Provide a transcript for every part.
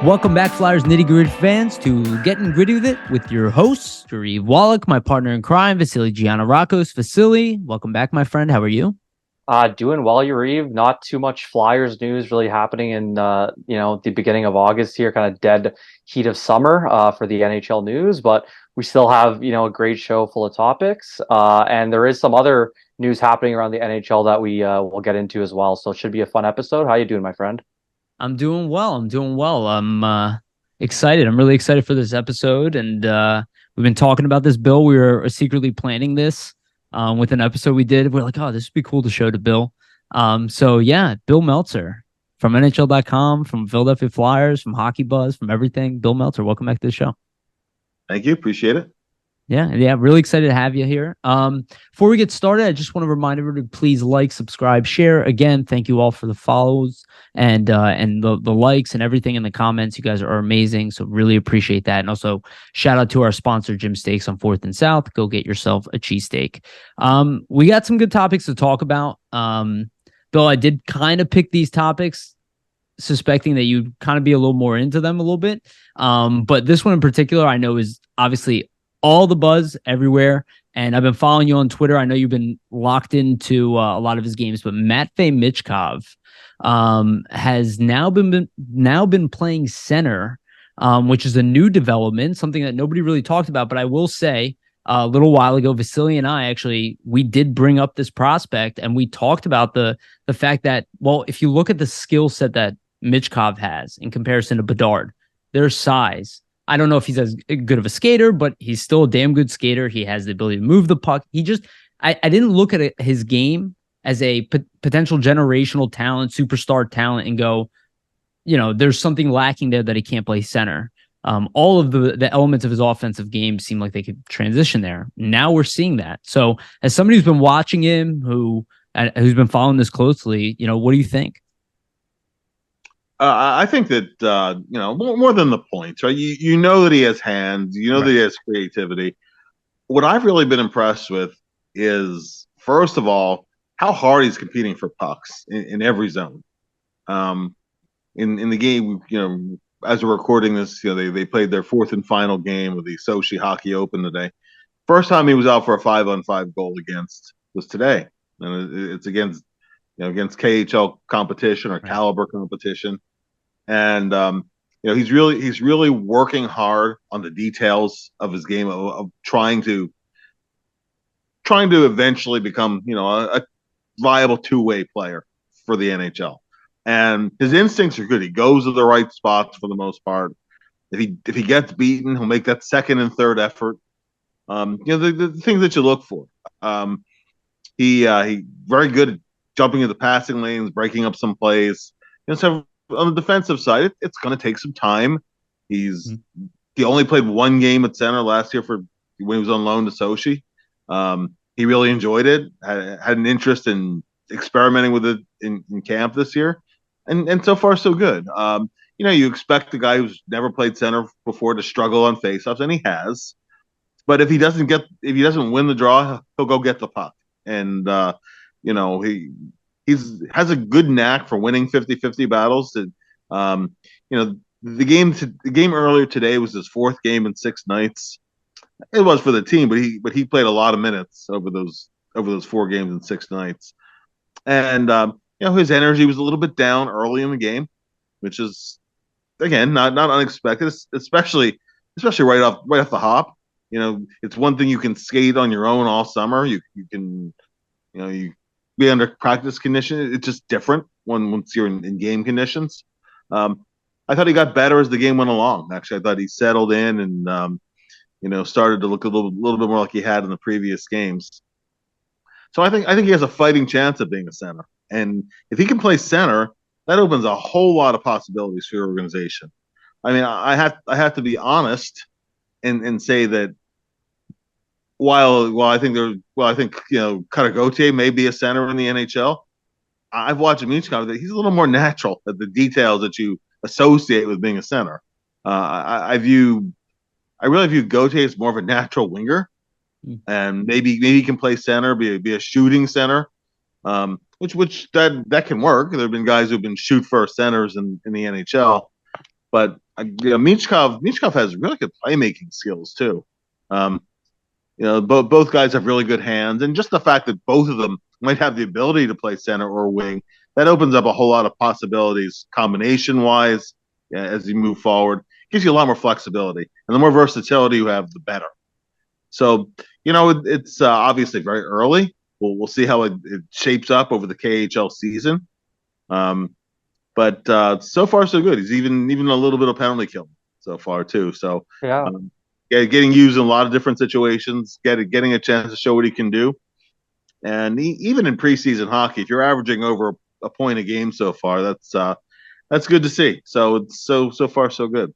Welcome back, Flyers Nitty Gritty fans, to Getting Gritty with It with your host, Yariv, Wolok, my partner in crime, Vasili, Gianarakos. Vasili, welcome back, my friend. How are you? Doing well, Yariv. Not too much Flyers news really happening in the beginning of August here, kind of dead heat of summer for the NHL news, but we still have a great show full of topics, and there is some other news happening around the NHL that we will get into as well. So it should be a fun episode. How you doing, my friend? I'm doing well. I'm excited. I'm really excited for this episode, and we've been talking about this, Bill. We were secretly planning this with an episode we did. We're like, oh, this would be cool to show to Bill. So yeah, Bill Meltzer from NHL.com, from Philadelphia Flyers, from Hockey Buzz, from everything. Bill Meltzer, welcome back to the show. Thank you. Appreciate it. Yeah, really excited to have you here. Before we get started, I just want to remind everybody to please like, subscribe, share. Again, thank you all for the follows and the likes and everything in the comments. You guys are amazing, so really appreciate that. And also, shout out to our sponsor, Jim Steaks on 4th and South. Go get yourself a cheesesteak. We got some good topics to talk about. Bill, I did kind of pick these topics suspecting that you'd kind of be a little more into them a little bit. But this one in particular, I know is obviously all the buzz everywhere. And I've been following you on Twitter. I know you've been locked into a lot of his games, but Matvei Michkov has now been playing center, which is a new development, something that nobody really talked about. But I will say a little while ago, Vasili and I we did bring up this prospect, and we talked about the fact that, well, if you look at the skill set that Michkov has in comparison to Bedard, their size, I don't know if he's as good of a skater, but he's still a damn good skater. He has the ability to move the puck. I didn't look at his game as a potential generational talent, superstar talent, and go, there's something lacking there that he can't play center. All of the elements of his offensive game seem like they could transition there. Now we're seeing that. So as somebody who's been watching him, who's been following this closely, what do you think? I think that more than the points, right? You know that he has hands. You know that he has creativity. What I've really been impressed with is, first of all, how hard he's competing for pucks in every zone. In the game, as we're recording this, they played their fourth and final game of the Sochi Hockey Open today. First time he was out for a 5-on-5 goal against was today, and it's against KHL competition or caliber competition. And he's really working hard on the details of his game of trying to eventually become a viable two-way player for the NHL. And his instincts are good. He goes to the right spots for the most part. If he gets beaten, he'll make that second and third effort. The things that you look for. He very good at jumping into the passing lanes, breaking up some plays. So on the defensive side, it's going to take some time. He only played one game at center last year when he was on loan to Sochi. He really enjoyed it. Had an interest in experimenting with it in camp this year, and so far so good. You expect a guy who's never played center before to struggle on faceoffs, and he has. But if he doesn't win the draw, he'll go get the puck, and he has a good knack for winning 50-50 battles. The game earlier today was his fourth game in 6 nights. It was for the team, but he played a lot of minutes over those 4 games in 6 nights. And his energy was a little bit down early in the game, which is again not unexpected, especially right off the hop. It's one thing you can skate on your own all summer. You can be under practice condition. It's just different once you're in game conditions. I thought he got better as the game went along. Actually, I thought he settled in and started to look a little bit more like he had in the previous games. So I think he has a fighting chance of being a center. And if he can play center, that opens a whole lot of possibilities for your organization. I mean, I have to be honest and say that while I think Cutter Gauthier may be a center in the NHL, I've watched Michkov that he's a little more natural at the details that you associate with being a center. I really view Gauthier as more of a natural winger, and maybe he can play center, be a shooting center, which that can work. There have been guys who've been shoot first centers in the NHL, but Michkov has really good playmaking skills too. Um, both guys have really good hands, and just the fact that both of them might have the ability to play center or wing, that opens up a whole lot of possibilities combination wise as you move forward. Gives you a lot more flexibility, and the more versatility you have, the better. So, it's obviously very early. We'll see how it shapes up over the KHL season. But so far so good. He's even a little bit of penalty killing so far too. So Yeah. Getting used in a lot of different situations, getting a chance to show what he can do. And even in preseason hockey, if you're averaging over a point a game so far, that's good to see. So it's so far so good.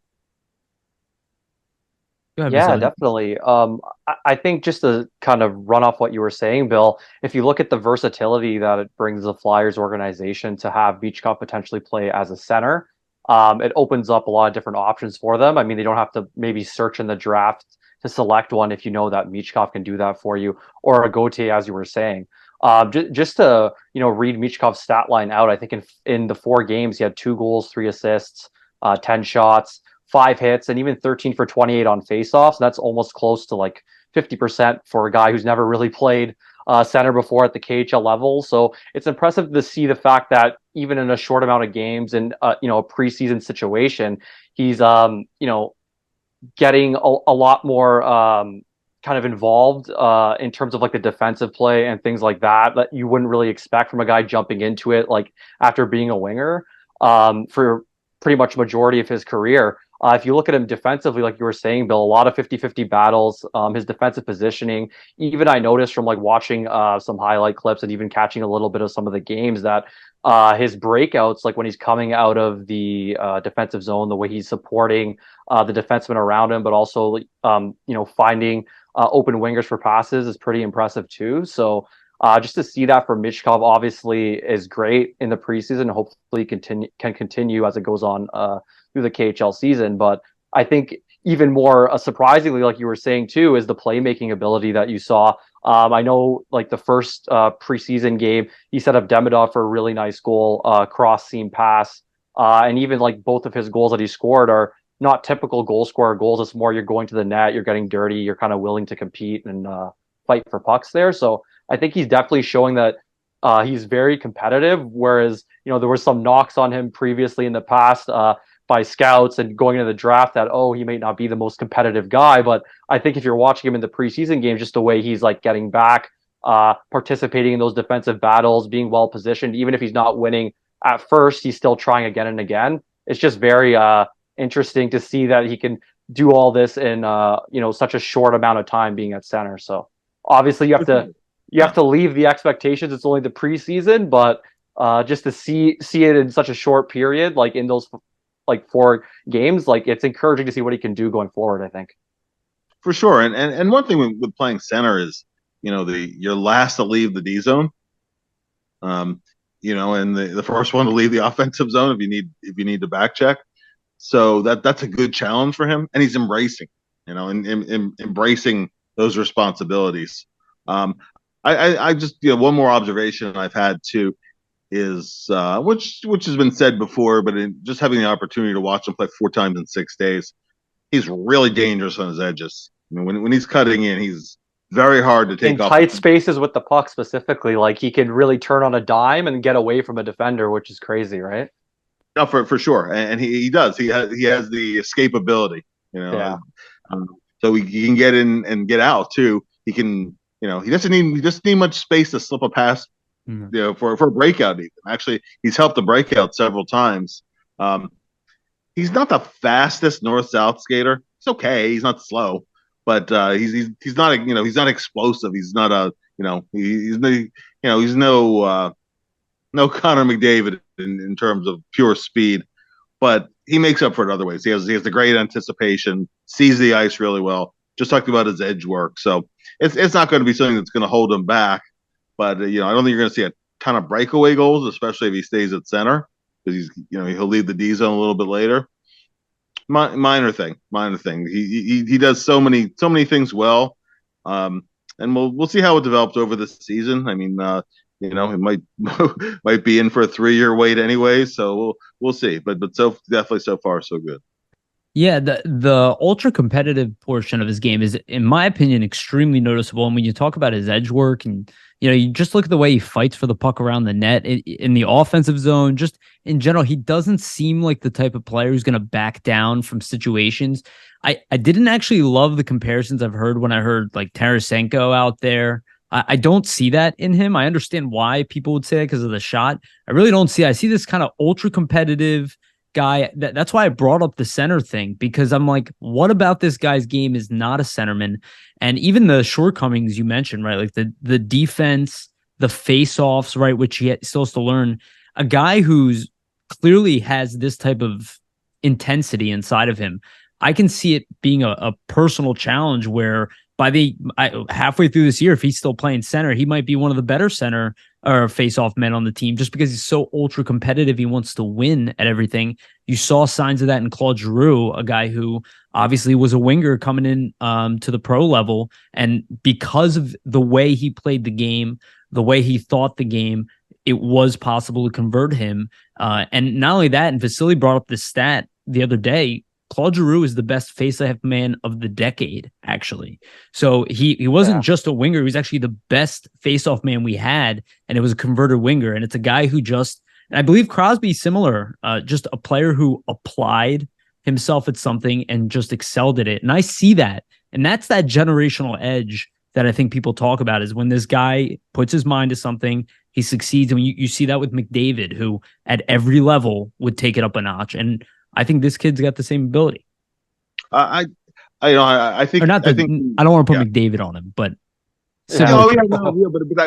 Go ahead, Yeah, Vasili. definitely. I think just to kind of run off what you were saying, Bill, if you look at the versatility that it brings the Flyers organization to have Michkov potentially play as a center, it opens up a lot of different options for them. I mean, they don't have to maybe search in the draft to select one if you know that Michkov can do that for you, or a Gauthier, as you were saying. Just to read Michkov's stat line out, I think in the 4 games he had 2 goals, 3 assists, 10 shots. 5 hits, and even 13 for 28 on faceoffs. That's almost close to like 50% for a guy who's never really played center before at the KHL level. So it's impressive to see the fact that even in a short amount of games in a preseason situation, he's getting a lot more kind of involved in terms of like the defensive play and things like that you wouldn't really expect from a guy jumping into it like after being a winger for pretty much majority of his career. If you look at him defensively, like you were saying, Bill, a lot of 50-50 battles, his defensive positioning. Even I noticed from like watching some highlight clips and even catching a little bit of some of the games that his breakouts, like when he's coming out of the defensive zone, the way he's supporting the defensemen around him, but also finding open wingers for passes is pretty impressive too. So just to see that from Michkov obviously is great in the preseason. Hopefully can continue as it goes on through the KHL season. But I think even more surprisingly, like you were saying too, is the playmaking ability that you saw. I know like the first preseason game, he set up Demidov for a really nice goal, cross seam pass. And even like both of his goals that he scored are not typical goal scorer goals. It's more you're going to the net, you're getting dirty, you're kind of willing to compete and fight for pucks there. So I think he's definitely showing that he's very competitive. Whereas, there were some knocks on him previously in the past by scouts and going into the draft that, he may not be the most competitive guy. But I think if you're watching him in the preseason games, just the way he's like getting back, participating in those defensive battles, being well positioned, even if he's not winning at first, he's still trying again and again. It's just very interesting to see that he can do all this in such a short amount of time being at center. So obviously you have to leave the expectations. It's only the preseason, but just to see it in such a short period, like in those like 4 games, like it's encouraging to see what he can do going forward, I think. For sure. And one thing with playing center is, you're last to leave the D zone. And the first one to leave the offensive zone if you need to back check. So that's a good challenge for him, and he's embracing, embracing those responsibilities. I just one more observation I've had too is which has been said before, but just having the opportunity to watch him play 4 times in 6 days, he's really dangerous on his edges. I mean, when he's cutting in, he's very hard to take in off tight spaces with the puck specifically. Like he can really turn on a dime and get away from a defender, which is crazy, right? No, for sure, and he does. He has the escapability, Yeah. So he can get in and get out too. He can, he doesn't need much space to slip a pass, for a breakout. Even actually, he's helped the breakout several times. He's not the fastest north-south skater. He's okay. He's not slow, but he's not he's not explosive. He's not a he's no Connor McDavid in terms of pure speed, but he makes up for it other ways. He has the great anticipation, sees the ice really well. Just talked about his edge work, so it's not going to be something that's going to hold him back. But I don't think you're going to see a ton of breakaway goals, especially if he stays at center, because he'll leave the D zone a little bit later. Minor thing. He does so many things well, and we'll see how it develops over the season. I mean, it might be in for a 3-year wait anyway, so we'll see. But definitely so far so good. Yeah, the ultra competitive portion of his game is, in my opinion, extremely noticeable. And when you talk about his edge work, and you just look at the way he fights for the puck around the net in the offensive zone, just in general, he doesn't seem like the type of player who's going to back down from situations. I didn't actually love the comparisons I've heard when I heard like Tarasenko out there. I don't see that in him. I understand why people would say that because of the shot. I really don't see. I see this kind of ultra competitive guy. That's why I brought up the center thing, because I'm like, what about this guy's game is not a centerman? And even the shortcomings you mentioned, right? Like the defense, the face-offs, right, which he still has to learn. A guy who's clearly has this type of intensity inside of him. I can see it being a personal challenge where halfway through this year, if he's still playing center, he might be one of the better center or face-off men on the team, just because he's so ultra competitive. He wants to win at everything. You saw signs of that in Claude Giroux, a guy who obviously was a winger coming in to the pro level, and because of the way he played the game, the way he thought the game, it was possible to convert him. And not only that, and Vasili brought up this stat the other day, Claude Giroux is the best face-off man of the decade, actually. So he wasn't just a winger. He was actually the best face-off man we had, and it was a converted winger. And it's a guy who and I believe Crosby similar, just a player who applied himself at something and just excelled at it. And I see that. And that's that generational edge that I think people talk about, is when this guy puts his mind to something, he succeeds. And you see that with McDavid, who at every level would take it up a notch. And I think this kid's got the same ability. I think, or not. I don't want to put McDavid on him, but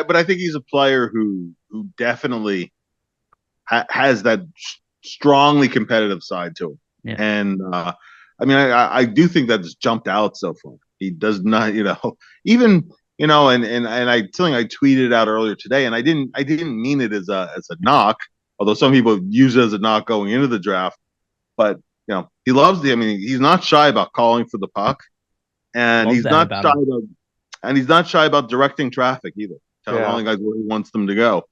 but I think he's a player who definitely has that strongly competitive side to him. Yeah. And I do think that's jumped out so far. He does not, even and I tweeted out earlier today, and I didn't mean it as a knock, although some people use it as a knock going into the draft. But he loves he's not shy about calling for the puck, and he's not shy about directing traffic either. Telling guys where he wants them to go.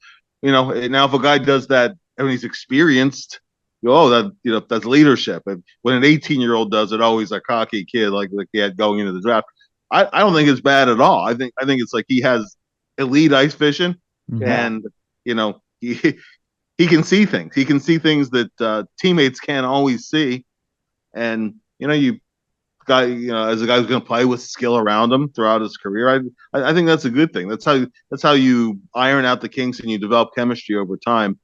Now if a guy does that and he's experienced, that's leadership. And when an 18-year-old does it, always a cocky kid like he had going into the draft. I don't think it's bad at all. I think it's like he has elite ice vision, and he can see things. He can see things that teammates can't always see. And as a guy who's going to play with skill around him throughout his career, I think that's a good thing. That's how you iron out the kinks and you develop chemistry over time.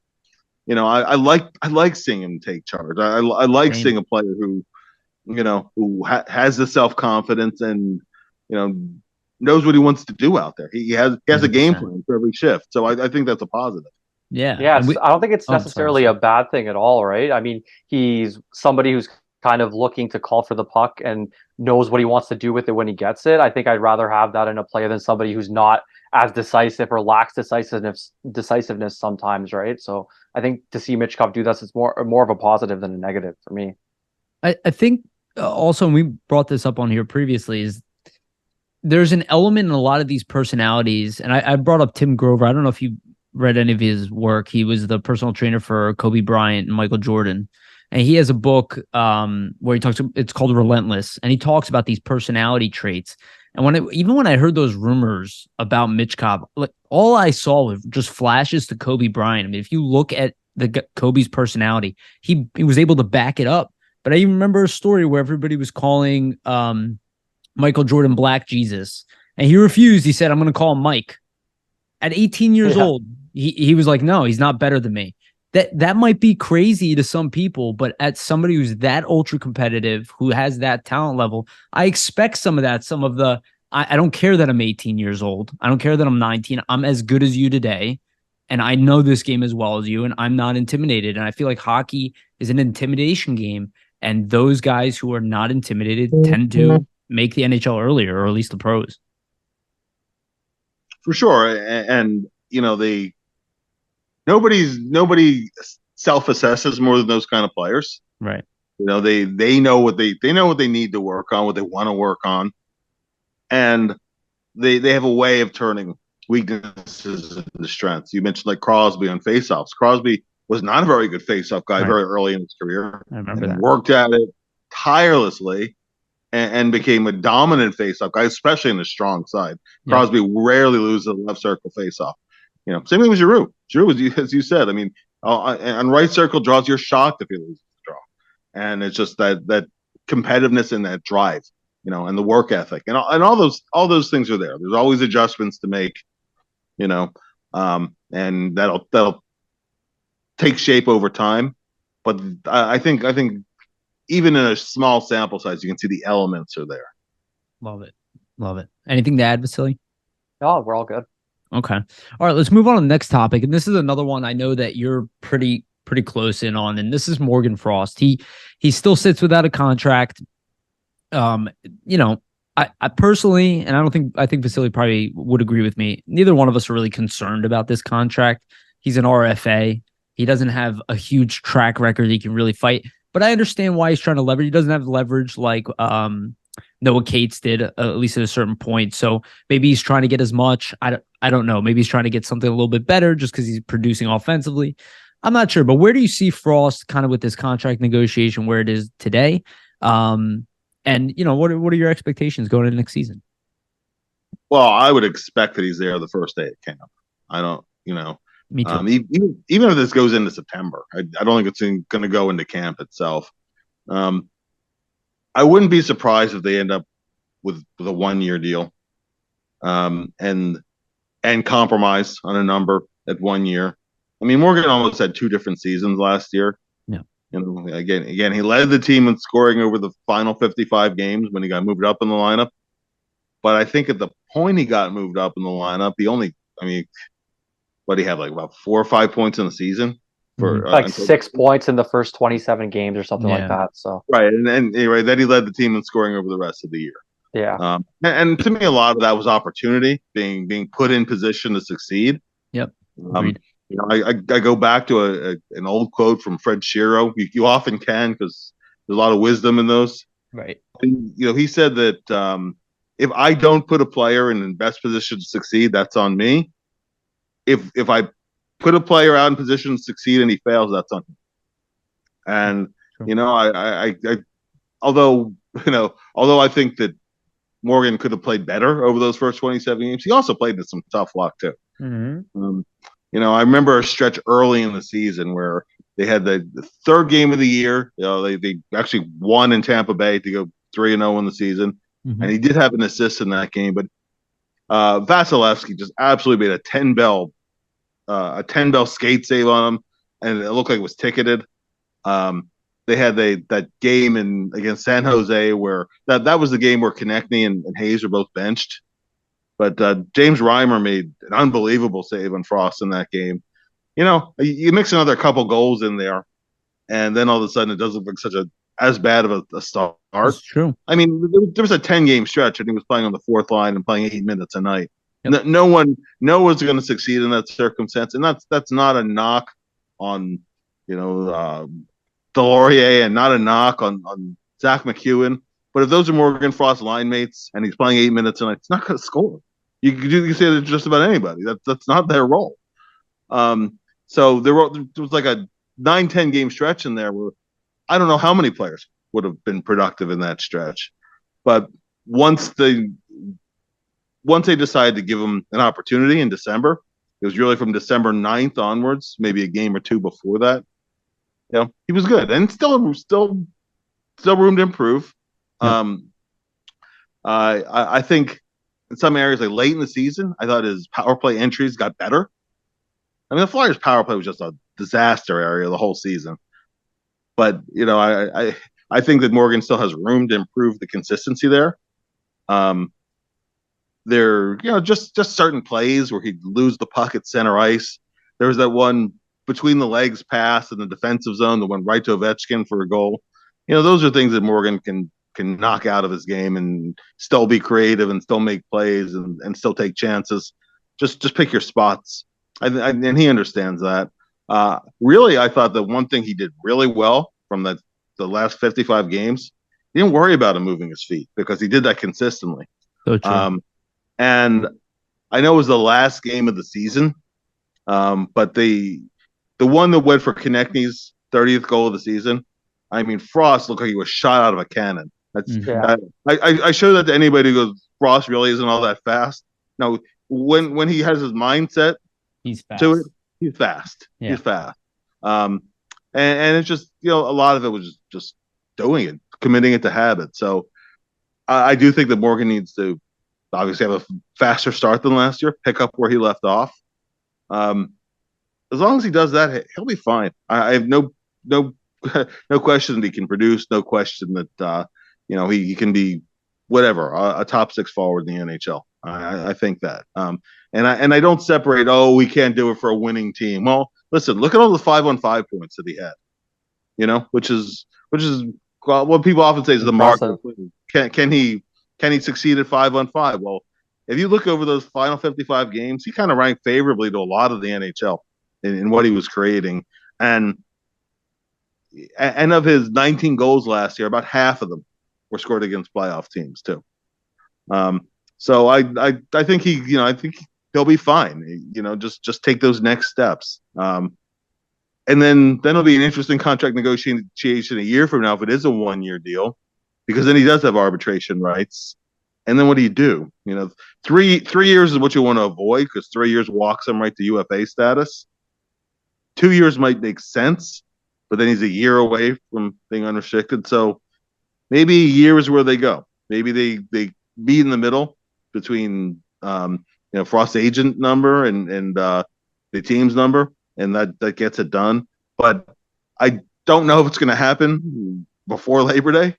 I like seeing him take charge. I like seeing a player who has the self-confidence and knows what he wants to do out there. He has a game plan for every shift. So I think that's a positive. Yeah. I don't think it's necessarily a bad thing at all, right? I mean, he's somebody who's kind of looking to call for the puck and knows what he wants to do with it when he gets it. I think I'd rather have that in a player than somebody who's not as decisive or lacks decisiveness sometimes, right? So I think to see Michkov do this is more of a positive than a negative for me. I think also, and we brought this up on here previously, is there's an element in a lot of these personalities, and I brought up Tim Grover. I don't know if you read any of his work. He was the personal trainer for Kobe Bryant and Michael Jordan. And he has a book where he talks, it's called Relentless. And he talks about these personality traits. And even when I heard those rumors about Michkov, like all I saw was just flashes to Kobe Bryant. I mean, if you look at Kobe's personality, he was able to back it up. But I even remember a story where everybody was calling Michael Jordan Black Jesus. And he refused. He said, I'm going to call him Mike. At 18 years old, he was like, no, he's not better than me. That might be crazy to some people, but at somebody who's that ultra competitive, who has that talent level, I expect some of that. Some of the, I don't care that I'm 18 years old. I don't care that I'm 19. I'm as good as you today. And I know this game as well as you, and I'm not intimidated. And I feel like hockey is an intimidation game. And those guys who are not intimidated tend to make the NHL earlier, or at least the pros. For sure. And nobody self-assesses more than those kind of players. Right. They know what they need to work on, what they want to work on. And they have a way of turning weaknesses into strengths. You mentioned like Crosby on faceoffs. Crosby was not a very good faceoff guy very early in his career. I remember that. Worked at it, tirelessly and became a dominant faceoff guy, especially in the strong side. Yep. Crosby rarely loses a left circle faceoff. Same thing with Giroux. Giroux, as you said, I mean, on right circle draws, you're shocked if he loses the draw, and it's just that competitiveness and that drive, and the work ethic, and all those things are there. There's always adjustments to make, and that'll take shape over time. But I think even in a small sample size, you can see the elements are there. Love it. Anything to add, Vasili? No, we're all good. Okay. All right, let's move on to the next topic. And this is another one I know that you're pretty close in on. And this is Morgan Frost. He still sits without a contract. I personally, and I think Vasili probably would agree with me, neither one of us are really concerned about this contract. He's an RFA. He doesn't have a huge track record he can really fight. But I understand why he's trying to leverage. He doesn't have leverage like Noah Cates did, at least at a certain point. So maybe he's trying to get as much. I don't know. Maybe he's trying to get something a little bit better just because he's producing offensively. I'm not sure. But where do you see Frost kind of with this contract negotiation where it is today? And, what are your expectations going into next season? Well, I would expect that he's there the first day of camp. I don't, Me too. Even if this goes into September, I don't think it's going to go into camp itself. I wouldn't be surprised if they end up with a 1-year deal, and compromise on a number at 1 year. I mean, Morgan almost had 2 different seasons last year. Yeah. Again, he led the team in scoring over the final 55 games when he got moved up in the lineup. But I think at the point he got moved up in the lineup, what he had like about 4 or 5 points in the season for like 6 points in the first 27 games or something like that. So right, and anyway, then he led the team in scoring over the rest of the year. Yeah, and to me, a lot of that was opportunity, being put in position to succeed. Yep. I go back to an old quote from Fred Shiro. You often can, because there's a lot of wisdom in those. Right. He said that if I don't put a player in the best position to succeed, that's on me. If I put a player out in position to succeed and he fails, that's on him. And sure. Although I think that Morgan could have played better over those first 27 games, he also played in some tough luck too. Mm-hmm. I remember a stretch early in the season where they had the third game of the year. They actually won in Tampa Bay to go 3-0 in the season, and he did have an assist in that game. But Vasilevsky just absolutely made a 10-bell skate save on him, and it looked like it was ticketed. They had that game against San Jose where that was the game where Konechny and Hayes were both benched. But James Reimer made an unbelievable save on Frost in that game. You mix another couple goals in there, and then all of a sudden it doesn't look like as bad of a start. That's true. I mean, there was a 10-game stretch, and he was playing on the 4th line and playing 8 minutes a night. Yep. No one's going to succeed in that circumstance, and that's not a knock on Delorier, and not a knock on Zach McEwen. But if those are Morgan Frost line mates and he's playing 8 minutes a night, it's not going to score. You say that just about anybody. That's not their role. So there was like a 9-10 game stretch in there where I don't know how many players would have been productive in that stretch. But once they decided to give him an opportunity in December, it was really from December 9th onwards, maybe a game or 2 before that. He was good, and still room to improve. Yeah. I think in some areas, like late in the season, I thought his power play entries got better. I mean, the Flyers' power play was just a disaster area the whole season. But I think that Morgan still has room to improve the consistency there. There, just certain plays where he'd lose the puck at center ice. There was that one between the legs pass in the defensive zone that went right to Ovechkin for a goal. Those are things that Morgan can knock out of his game and still be creative and still make plays and still take chances. Just pick your spots. And he understands that. Really, I thought that one thing he did really well from the last 55 games, he didn't worry about him moving his feet because he did that consistently. So true. And I know it was the last game of the season, but the one that went for Konechny's 30th goal of the season, I mean, Frost looked like he was shot out of a cannon. That's Yeah. I show that to anybody who goes, Frost really isn't all that fast. No, when he has his mindset He's fast. to it, he's fast. Yeah. He's fast. And it's just, a lot of it was just doing it, committing it to habit. So I do think that Morgan needs to obviously have a faster start than last year, pick up where he left off. As long as he does that, he'll be fine. I have no no question that he can produce. No question that he can be whatever a top 6 forward in the NHL. I think that. And I don't separate. Oh, we can't do it for a winning team. Well, listen, look at all the 5-on-5 points that he had. Which is what people often say is the mark. Can he succeed at 5-on-5? Well, if you look over those final 55 games, he kind of ranked favorably to a lot of the NHL in what he was creating, and of his 19 goals last year, about half of them were scored against playoff teams too. So I think I think he'll be fine. Just take those next steps. And then it'll be an interesting contract negotiation a year from now if it is a 1-year deal, because then he does have arbitration rights. And then what do? 3 years is what you want to avoid, because 3 years walks him right to UFA status. 2 years might make sense, but then he's a year away from being unrestricted. So maybe a year is where they go. Maybe they meet in the middle between Frost's agent number and the team's number, and that gets it done. But I don't know if it's going to happen before Labor Day.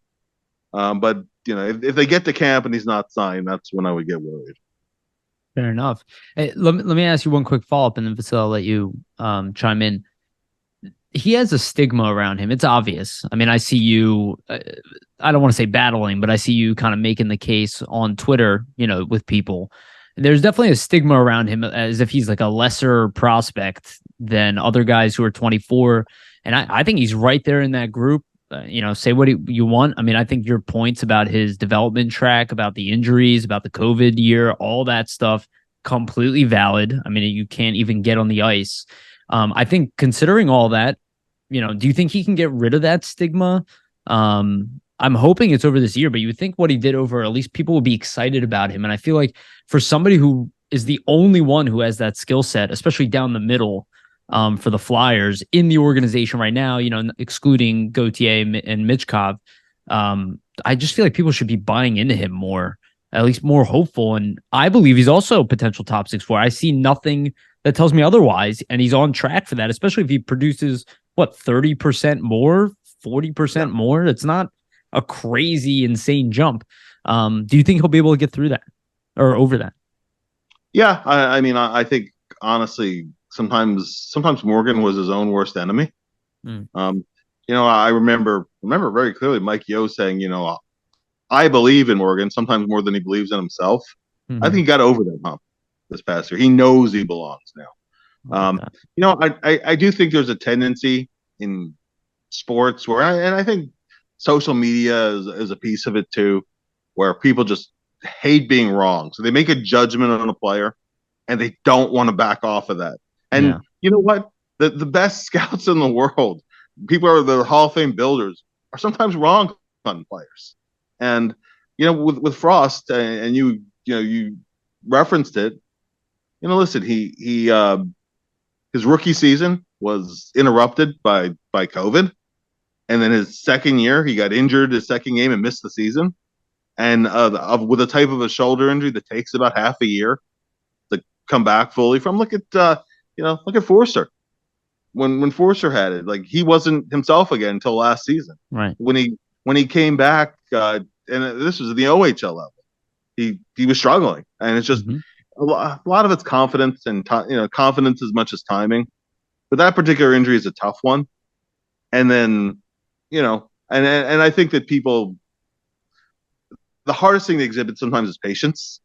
But if they get to camp and he's not signed, that's when I would get worried. Fair enough. Hey, let me ask you one quick follow-up, and then Vasili, I'll let you chime in. He has a stigma around him. It's obvious. I mean, I see you, I don't want to say battling, but I see you kind of making the case on Twitter, with people. There's definitely a stigma around him as if he's like a lesser prospect than other guys who are 24. And I think he's right there in that group. Say what you want. I mean, I think your points about his development track, about the injuries, about the COVID year, all that stuff, completely valid. I mean, you can't even get on the ice. I think considering all that, do you think he can get rid of that stigma? I'm hoping it's over this year, but you would think what he did over, at least people would be excited about him. And I feel like for somebody who is the only one who has that skill set, especially down the middle, for the Flyers in the organization right now, excluding Gauthier and Michkov, I just feel like people should be buying into him more, at least more hopeful. And I believe he's also a potential top 6 forward. I see nothing that tells me otherwise, and he's on track for that, especially if he produces 30% more, 40% more. It's not a crazy, insane jump. Do you think he'll be able to get through that or over that? Yeah, I mean, I think honestly, sometimes Morgan was his own worst enemy. I remember very clearly Mike Yeo saying, I believe in Morgan sometimes more than he believes in himself. I think he got over that hump this past year. He knows he belongs now. I do think there's a tendency in sports where, I think social media is a piece of it too, where people just hate being wrong. So they make a judgment on a player and they don't want to back off of that. And you know what? The best scouts in the world, people are the Hall of Fame builders, are sometimes wrong on players. And with Frost, and you referenced it. Listen, he his rookie season was interrupted by COVID, and then his second year he got injured his second game and missed the season, and with a type of a shoulder injury that takes about half a year to come back fully from. Look at Forster. When Forster had it, like, he wasn't himself again until last season. Right. When he came back, and this was at the OHL level, he was struggling, and it's just a lot of it's confidence and confidence as much as timing. But that particular injury is a tough one. And then, and I think that the hardest thing to exhibit sometimes is patience.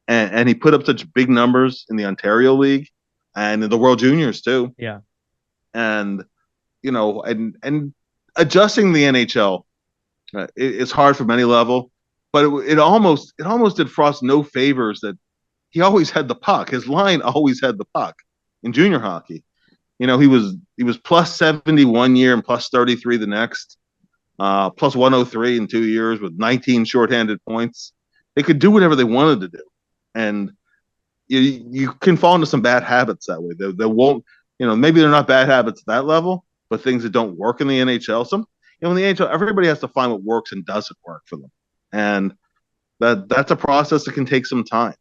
And he put up such big numbers in the Ontario League and in the World Juniors too. Yeah. And, and adjusting the NHL it's hard from any level, but it almost did Frost no favors that he always had the puck. His line always had the puck in junior hockey. He was plus 70 1 year and plus 33 the next. plus 103 in 2 years with 19 shorthanded points. They could do whatever they wanted to do. And you can fall into some bad habits that way. They won't, maybe they're not bad habits at that level, but things that don't work in the NHL. In the NHL, everybody has to find what works and doesn't work for them. And that's a process that can take some time.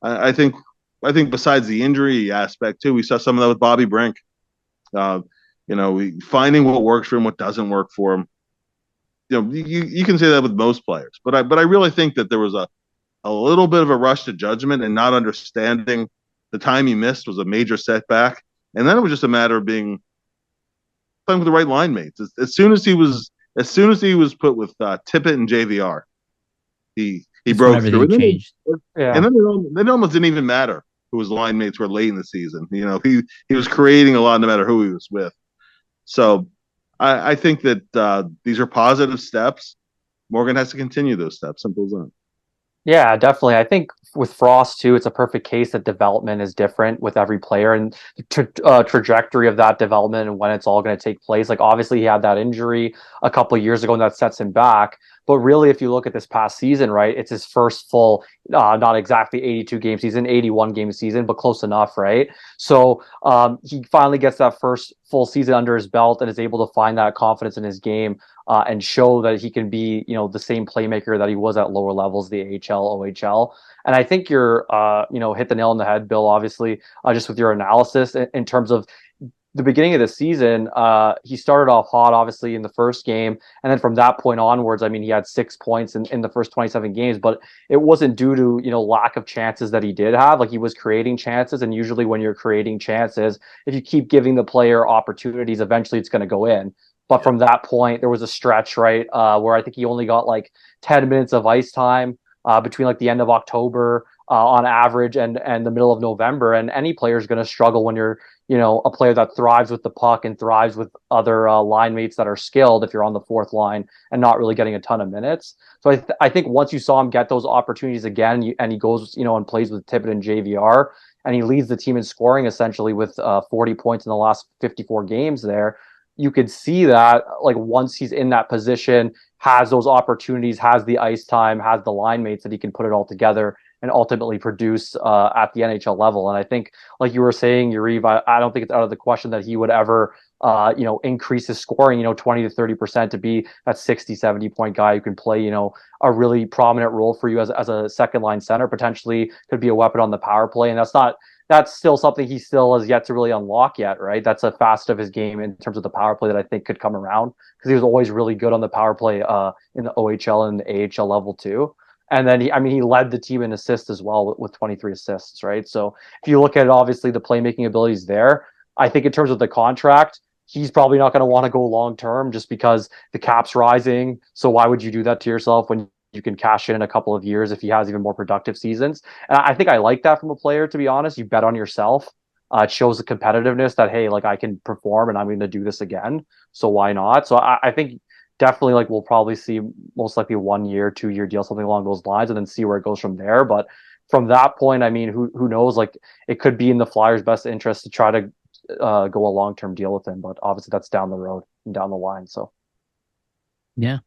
I think besides the injury aspect too, we saw some of that with Bobby Brink. Finding what works for him, what doesn't work for him. You can say that with most players, but I really think that there was a little bit of a rush to judgment and not understanding the time he missed was a major setback. And then it was just a matter of playing with the right line mates. As soon as he was put with Tippett and JVR, he broke through. Changed. And then it almost didn't even matter who his line mates were late in the season. He was creating a lot no matter who he was with. So I think that these are positive steps. Morgan has to continue those steps. Simple as that. Yeah, definitely. I think with Frost too, it's a perfect case that development is different with every player and the trajectory of that development and when it's all going to take place. Like obviously he had that injury a couple of years ago and that sets him back. But really, if you look at this past season, right, it's his first full, not exactly 82 game season, 81 game season, but close enough, right? So he finally gets that first full season under his belt and is able to find that confidence in his game and show that he can be, the same playmaker that he was at lower levels, the AHL, OHL. And I think you're, hit the nail on the head, Bill, obviously, just with your analysis in terms of the beginning of the season. He started off hot, obviously, in the first game. And then from that point onwards, I mean, he had 6 points in the first 27 games, but it wasn't due to, lack of chances that he did have. Like he was creating chances. And usually when you're creating chances, if you keep giving the player opportunities, eventually it's going to go in. But from that point, there was a stretch, right, where I think he only got like 10 minutes of ice time between like the end of October on average and the middle of November. And any player is going to struggle when you're, a player that thrives with the puck and thrives with other line mates that are skilled if you're on the fourth line and not really getting a ton of minutes. So I think once you saw him get those opportunities again and he goes, and plays with Tippett and JVR and he leads the team in scoring essentially with 40 points in the last 54 games there, you could see that like once he's in that position, has those opportunities, has the ice time, has the line mates that he can put it all together and ultimately produce at the NHL level. And I think, like you were saying, Yariv, I don't think it's out of the question that he would ever, increase his scoring, 20 to 30% to be that 60, 70 point guy who can play, a really prominent role for you as a second line center, potentially could be a weapon on the power play. And that's still something he still has yet to really unlock yet, right? That's a facet of his game in terms of the power play that I think could come around because he was always really good on the power play in the OHL and the AHL level too. And then he led the team in assists as well with 23 assists, right? So if you look at it, obviously the playmaking abilities there. I think in terms of the contract, he's probably not going to want to go long term just because the cap's rising. So why would you do that to yourself when you can cash in a couple of years if he has even more productive seasons? And I think I like that from a player, to be honest. You bet on yourself. It shows the competitiveness that, hey, like I can perform and I'm going to do this again. So why not? So I think definitely like we'll probably see most likely 1 year, 2 year deal, something along those lines, and then see where it goes from there. But from that point, I mean, who knows? Like it could be in the Flyers' best interest to try to go a long-term deal with him, but obviously that's down the road and down the line. So yeah.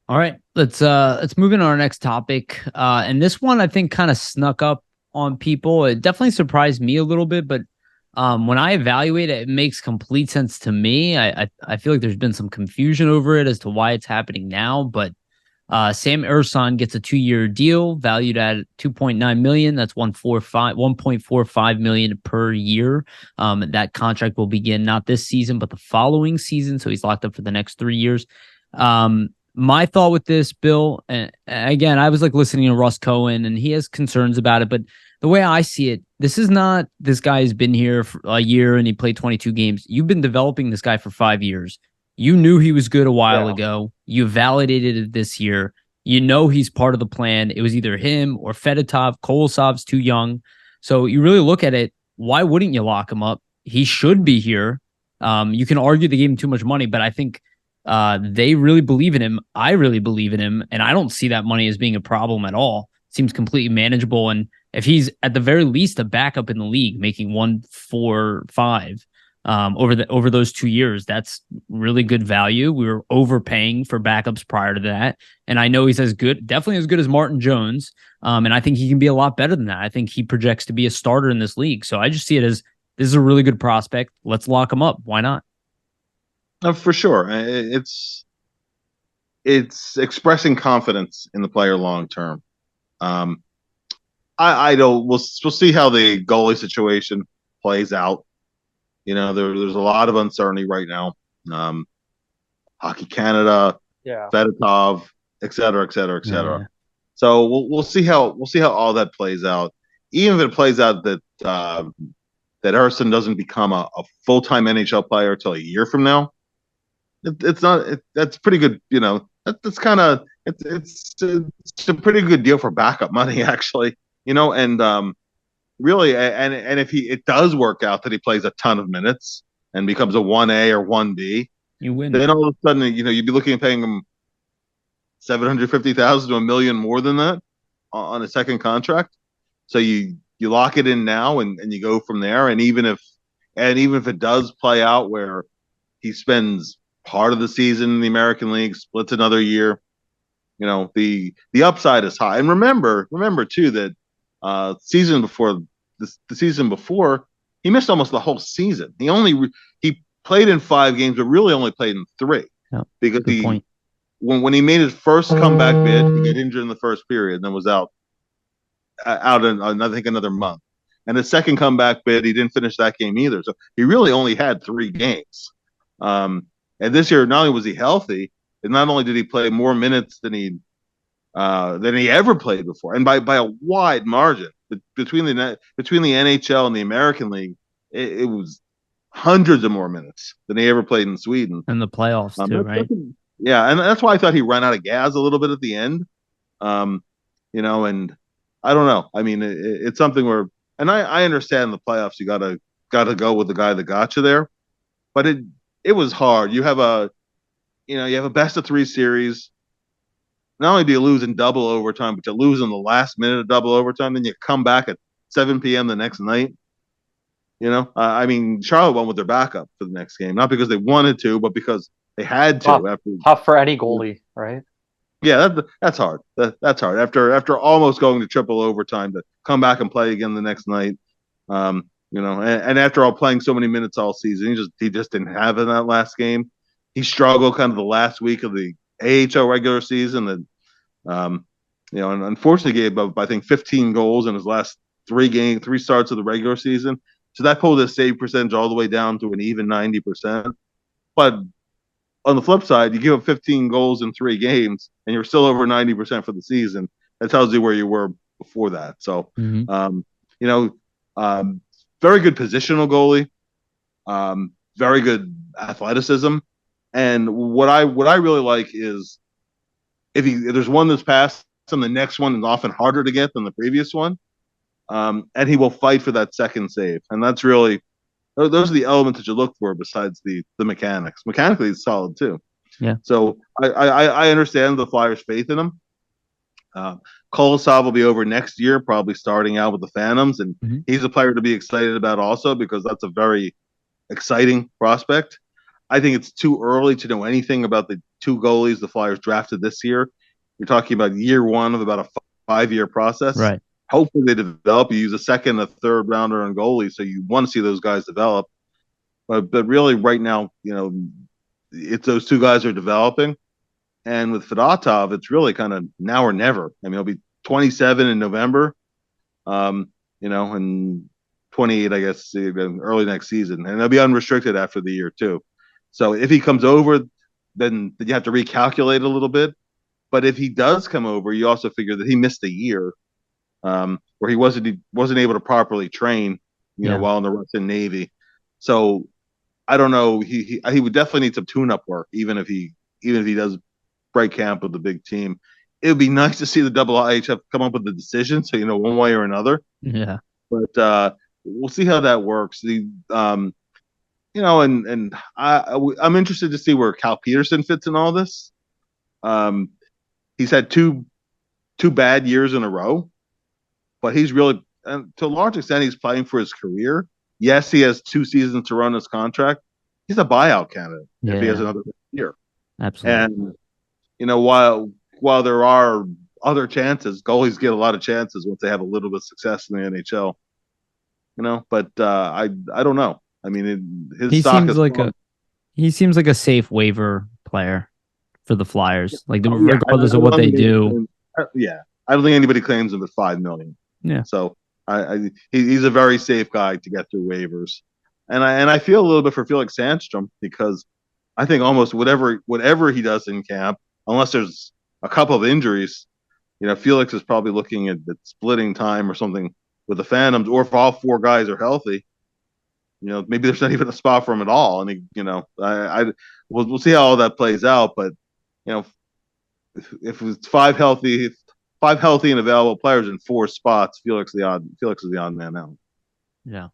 All right, let's move into our next topic. And this one I think kind of snuck up on people. It definitely surprised me a little bit, but when I evaluate it, it makes complete sense to me. I feel like there's been some confusion over it as to why it's happening now, but Sam Ersson gets a 2-year deal valued at $2.9 million. That's $1.45 million per year. That contract will begin not this season, but the following season. So he's locked up for the next 3 years. My thought with this, Bill, and again, I was like listening to Russ Cohen and he has concerns about it, but the way I see it, this is not this guy has been here for a year and he played 22 games. You've been developing this guy for 5 years. You knew he was good a while ago. You validated it this year. You know he's part of the plan. It was either him or Fedotov. Kolosov's too young. So you really look at it, why wouldn't you lock him up? He should be here. You can argue they gave him too much money, but I think they really believe in him. I really believe in him, and I don't see that money as being a problem at all. It seems completely manageable, and if he's at the very least a backup in the league, making 1.45, over those 2 years. That's really good value. We were overpaying for backups prior to that, and I know he's definitely as good as Martin Jones. And I think he can be a lot better than that. I think he projects to be a starter in this league. So I just see it as this is a really good prospect. Let's lock him up. Why not? For sure. It's expressing confidence in the player long term. Um, I don't. We'll see how the goalie situation plays out. There's a lot of uncertainty right now. Hockey Canada, Yeah. Fedotov, et cetera, et cetera, et cetera. Yeah. So we'll see how all that plays out. Even if it plays out that that Ersson doesn't become a full-time NHL player until a year from now, it's not. That's pretty good. That's kind of it's a pretty good deal for backup money, actually. And really, and if it does work out that he plays a ton of minutes and becomes a 1A or 1B, You win. then all of a sudden, you'd be looking at paying him $750,000 to $1 million more than that on a second contract. So you lock it in now and you go from there. And even if it does play out where he spends part of the season in the American League, splits another year, the upside is high. And remember too that the season before he missed almost the whole season. He played in 5 games, but really only played in 3 because when he made his first comeback bid, he got injured in the first period and then was out in, I think, another month. And his second comeback bid, he didn't finish that game either. So he really only had 3 games. And this year, not only was he healthy, and not only did he play more minutes than he ever played before, and by a wide margin between the NHL and the American League, it was hundreds of more minutes than he ever played in Sweden. And the playoffs too, right? Yeah, and that's why I thought he ran out of gas a little bit at the end. And I don't know. I mean, it's something where, and I understand the playoffs. You gotta go with the guy that got you there, but it was hard. You have a best of 3 series. Not only do you lose in double overtime, but you lose in the last minute of double overtime. Then you come back at 7 p.m. the next night. I mean, Charlotte won with their backup for the next game, not because they wanted to, but because they had to. Tough for any goalie, right? Yeah, that's hard. That's hard. After almost going to triple overtime to come back and play again the next night. And after all playing so many minutes all season, he just didn't have it in that last game. He struggled kind of the last week of the AHL regular season, and and unfortunately gave up, I think, 15 goals in his last 3 starts of the regular season. So that pulled his save percentage all the way down to an even 90%. But on the flip side, you give up 15 goals in 3 games, and you're still over 90% for the season. That tells you where you were before that. So, very good positional goalie, very good athleticism, and what I really like is if there's one that's passed him, the next one is often harder to get than the previous one, and he will fight for that second save, and that's really. Those are the elements that you look for besides the mechanics. Mechanically, it's solid too. Yeah. So I understand the Flyers' faith in him. Kolosov will be over next year, probably starting out with the Phantoms, and he's a player to be excited about also because that's a very exciting prospect. I think it's too early to know anything about the 2 goalies the Flyers drafted this year. You're talking about year 1 of about a 5-year process. Right. Hopefully they develop. You use a second, a third rounder on goalie, so you want to see those guys develop. But really, right now, it's those 2 guys are developing, and with Fedotov, it's really kind of now or never. I mean, he'll be 27 in November, and 28, I guess, early next season, and he'll be unrestricted after the year too. So if he comes over, then you have to recalculate a little bit. But if he does come over, you also figure that he missed a year. Where he wasn't able to properly train, while in the Russian Navy. So I don't know. He would definitely need some tune-up work, even if he does break camp with the big team. It would be nice to see the IHF come up with the decision, so one way or another. Yeah. But we'll see how that works. I'm interested to see where Cal Peterson fits in all this. He's had two bad years in a row. But he's really, to a large extent, he's playing for his career. Yes, he has 2 seasons to run his contract. He's a buyout candidate if he has another year. Absolutely. And while there are other chances, goalies get a lot of chances once they have a little bit of success in the NHL. But I don't know. I mean, his stock is. He seems like a safe waiver player for the Flyers. Like Yeah, regardless of what they do. Yeah, I don't think anybody claims him at $5 million. Yeah. So he's a very safe guy to get through waivers, and I feel a little bit for Felix Sandstrom because I think almost whatever he does in camp, unless there's a couple of injuries, Felix is probably looking at splitting time or something with the Phantoms, or if all 4 guys are healthy, maybe there's not even a spot for him at all. And we'll see how all that plays out. But if it's five healthy and available players in 4 spots, Felix is the odd man out. Yeah.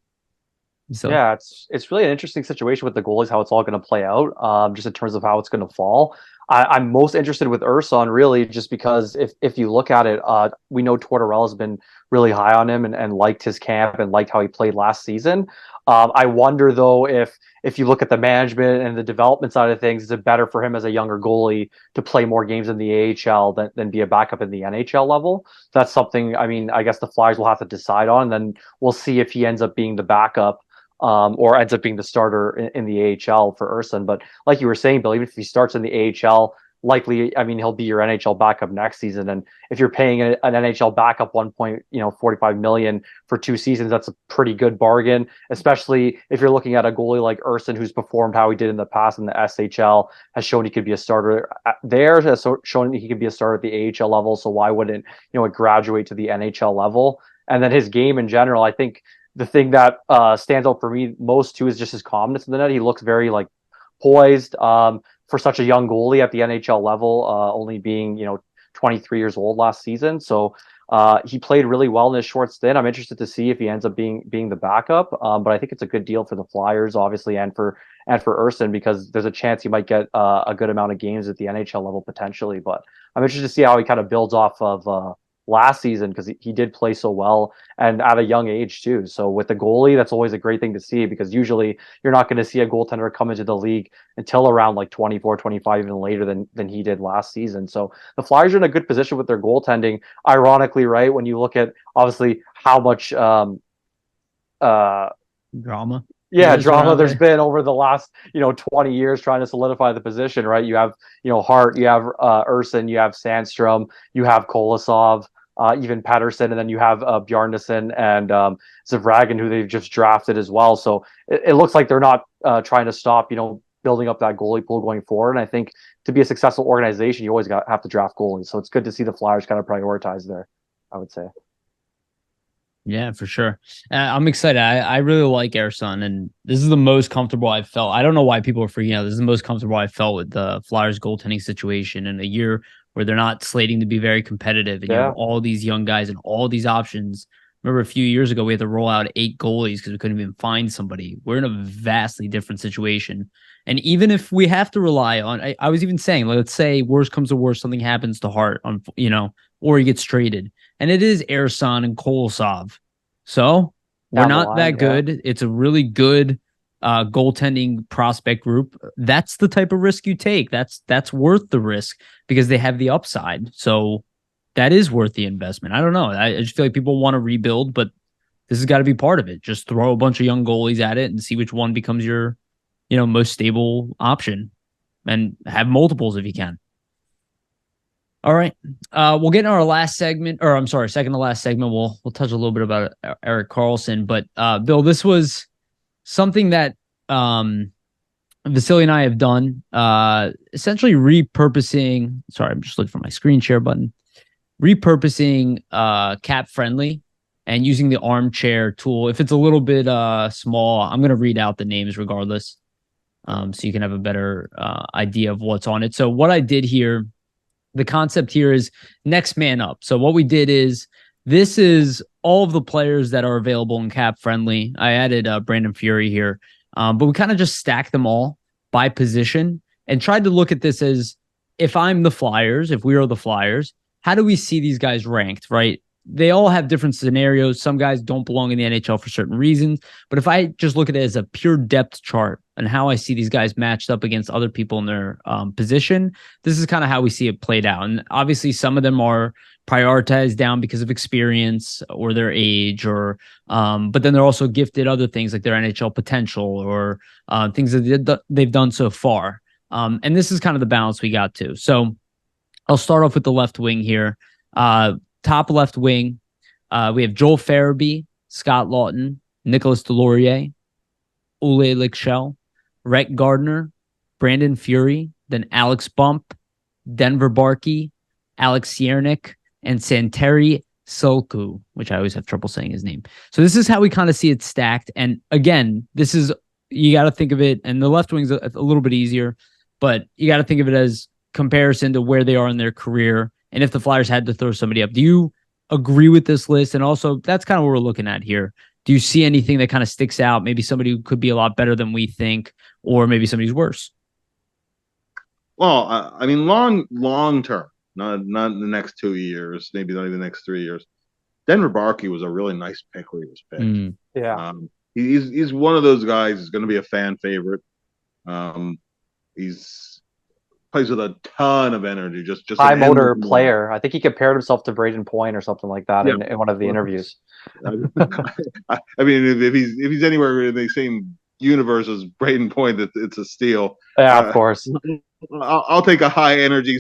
So yeah, it's really an interesting situation with the goalies, how it's all going to play out, just in terms of how it's going to fall. I'm most interested with Ersson, really, just because if you look at it, we know Tortorella's been really high on him and liked his camp and liked how he played last season. I wonder, though, if you look at the management and the development side of things, is it better for him as a younger goalie to play more games in the AHL than be a backup in the NHL level? That's something, I mean, I guess the Flyers will have to decide on, and then we'll see if he ends up being the backup or ends up being the starter in the AHL for Ersson. But like you were saying, Bill, even if he starts in the AHL, likely, I mean, he'll be your NHL backup next season. And if you're paying an NHL backup $45 million for 2 seasons, that's a pretty good bargain, especially if you're looking at a goalie like Ersson, who's performed how he did in the past in the SHL, has shown he could be a starter there, has shown he could be a starter at the AHL level. So why wouldn't, it graduate to the NHL level? And then his game in general, I think, the thing that stands out for me most too is just his calmness in the net. He looks very poised for such a young goalie at the NHL level, only being 23 years old last season. So he played really well in his short stint. I'm interested to see if he ends up being the backup. But I think it's a good deal for the Flyers, obviously, and for Ersson, because there's a chance he might get a good amount of games at the NHL level potentially. But I'm interested to see how he kind of builds off of last season, because he did play so well and at a young age too. So with the goalie, that's always a great thing to see, because usually you're not going to see a goaltender come into the league until around 24, 25, even later than he did last season. So the Flyers are in a good position with their goaltending, ironically, right? When you look at obviously how much drama. Yeah, drama there's been over the last 20 years trying to solidify the position, right? You have Hart, you have Ersson, you have Sandstrom, you have Kolosov, even Pettersson, and then you have Bjarnason and Zavragin, who they've just drafted as well. So it looks like they're not trying to stop building up that goalie pool going forward. And I think to be a successful organization, you always have to draft goalies. So it's good to see the Flyers kind of prioritize there, I would say. Yeah, for sure. I'm excited. I really like Ersson, and this is the most comfortable I've felt. I don't know why people are freaking out. This is the most comfortable I've felt with the Flyers goaltending situation in a year where they're not slating to be very competitive, and you have all these young guys and all these options. Remember a few years ago, we had to roll out 8 goalies because we couldn't even find somebody. We're in a vastly different situation. And even if we have to rely on, I was even saying, let's say worst comes to worst, something happens to Hart, or he gets traded. And it is Ersson and Kolosov. So we're not that good. It's a really good goaltending prospect group. That's the type of risk you take. That's worth the risk because they have the upside. So that is worth the investment. I don't know. I just feel like people want to rebuild, but this has got to be part of it. Just throw a bunch of young goalies at it and see which one becomes your, most stable option, and have multiples if you can. All right. We'll get in our last segment, or I'm sorry, second to last segment. We'll touch a little bit about Erik Karlsson, but Bill, this was something that Vasili and I have done, essentially repurposing. Sorry, I'm just looking for my screen share button. Repurposing cap friendly and using the armchair tool. If it's a little bit small, I'm going to read out the names regardless, so you can have a better idea of what's on it. So what I did here, the concept here is next man up. So what we did is, this is all of the players that are available in cap friendly. I added Brandon Fury here, but we kind of just stacked them all by position and tried to look at this as, if I'm the Flyers, if we are the Flyers, how do we see these guys ranked, right? they all have different scenarios. Some guys don't belong in the NHL for certain reasons. But if I just look at it as a pure depth chart and how I see these guys matched up against other people in their position, this is kind of how we see it played out. And obviously, some of them are prioritized down because of experience or their age, or but then they're also gifted other things like their NHL potential or things that they've done so far. And this is kind of the balance we got to. So I'll start off with the left wing here. Top left wing, we have Joel Farabee, Scott Lawton, Nicholas Deslauriers, Ole Lichell, Rhett Gardner, Brandon Fury, then Alex Bump, Denver Barkey, Alex Ciernik, and Santeri Sulku, which I always have trouble saying his name. So this is how we kind of see it stacked. And again, this is, you got to think of it, and the left wing's a little bit easier, but you got to think of it as comparison to where they are in their career. And if the Flyers had to throw somebody up, do you agree with this list? And also, that's kind of what we're looking at here. Do you see anything that kind of sticks out? Maybe somebody who could be a lot better than we think, or maybe somebody's worse. Well, I mean, long term, not in the next 2 years, maybe not even the next 3 years. Denver Barkey was a really nice pick where he was picked. Yeah. He's one of those guys who's going to be a fan favorite. He's plays with a ton of energy, just high motor player. I think he compared himself to Braden Point or something like that in one of the interviews. I mean, if he's anywhere in the same universe as Braden Point, it's a steal. Yeah, of course. I'll take a high energy,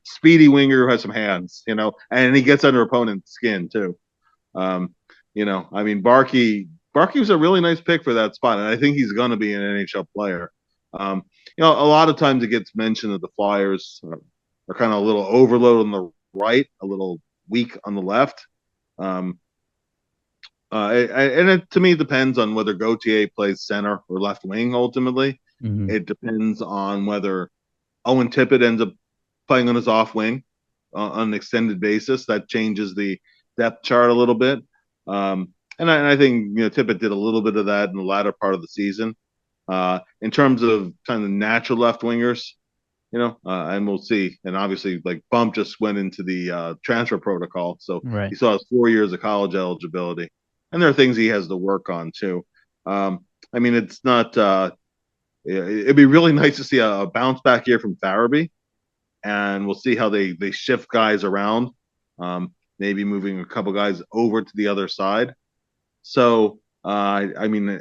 speedy winger who has some hands, and he gets under opponent's skin too. I mean, Barkey was a really nice pick for that spot, and I think he's going to be an NHL player. A lot of times it gets mentioned that the Flyers are kind of a little overload on the right, a little weak on the left. And to me, it depends on whether Gauthier plays center or left wing ultimately. Mm-hmm. It depends on whether Owen Tippett ends up playing on his off wing on an extended basis. That changes the depth chart a little bit. And I think Tippett did a little bit of that in the latter part of the season. In terms of kind of natural left wingers, and we'll see. And obviously, like Bump just went into the transfer protocol, so he still has 4 years of college eligibility, and there are things he has to work on too. I mean, it's not. It'd be really nice to see a bounce back year from Farabee, and we'll see how they shift guys around, maybe moving a couple guys over to the other side. So, I mean,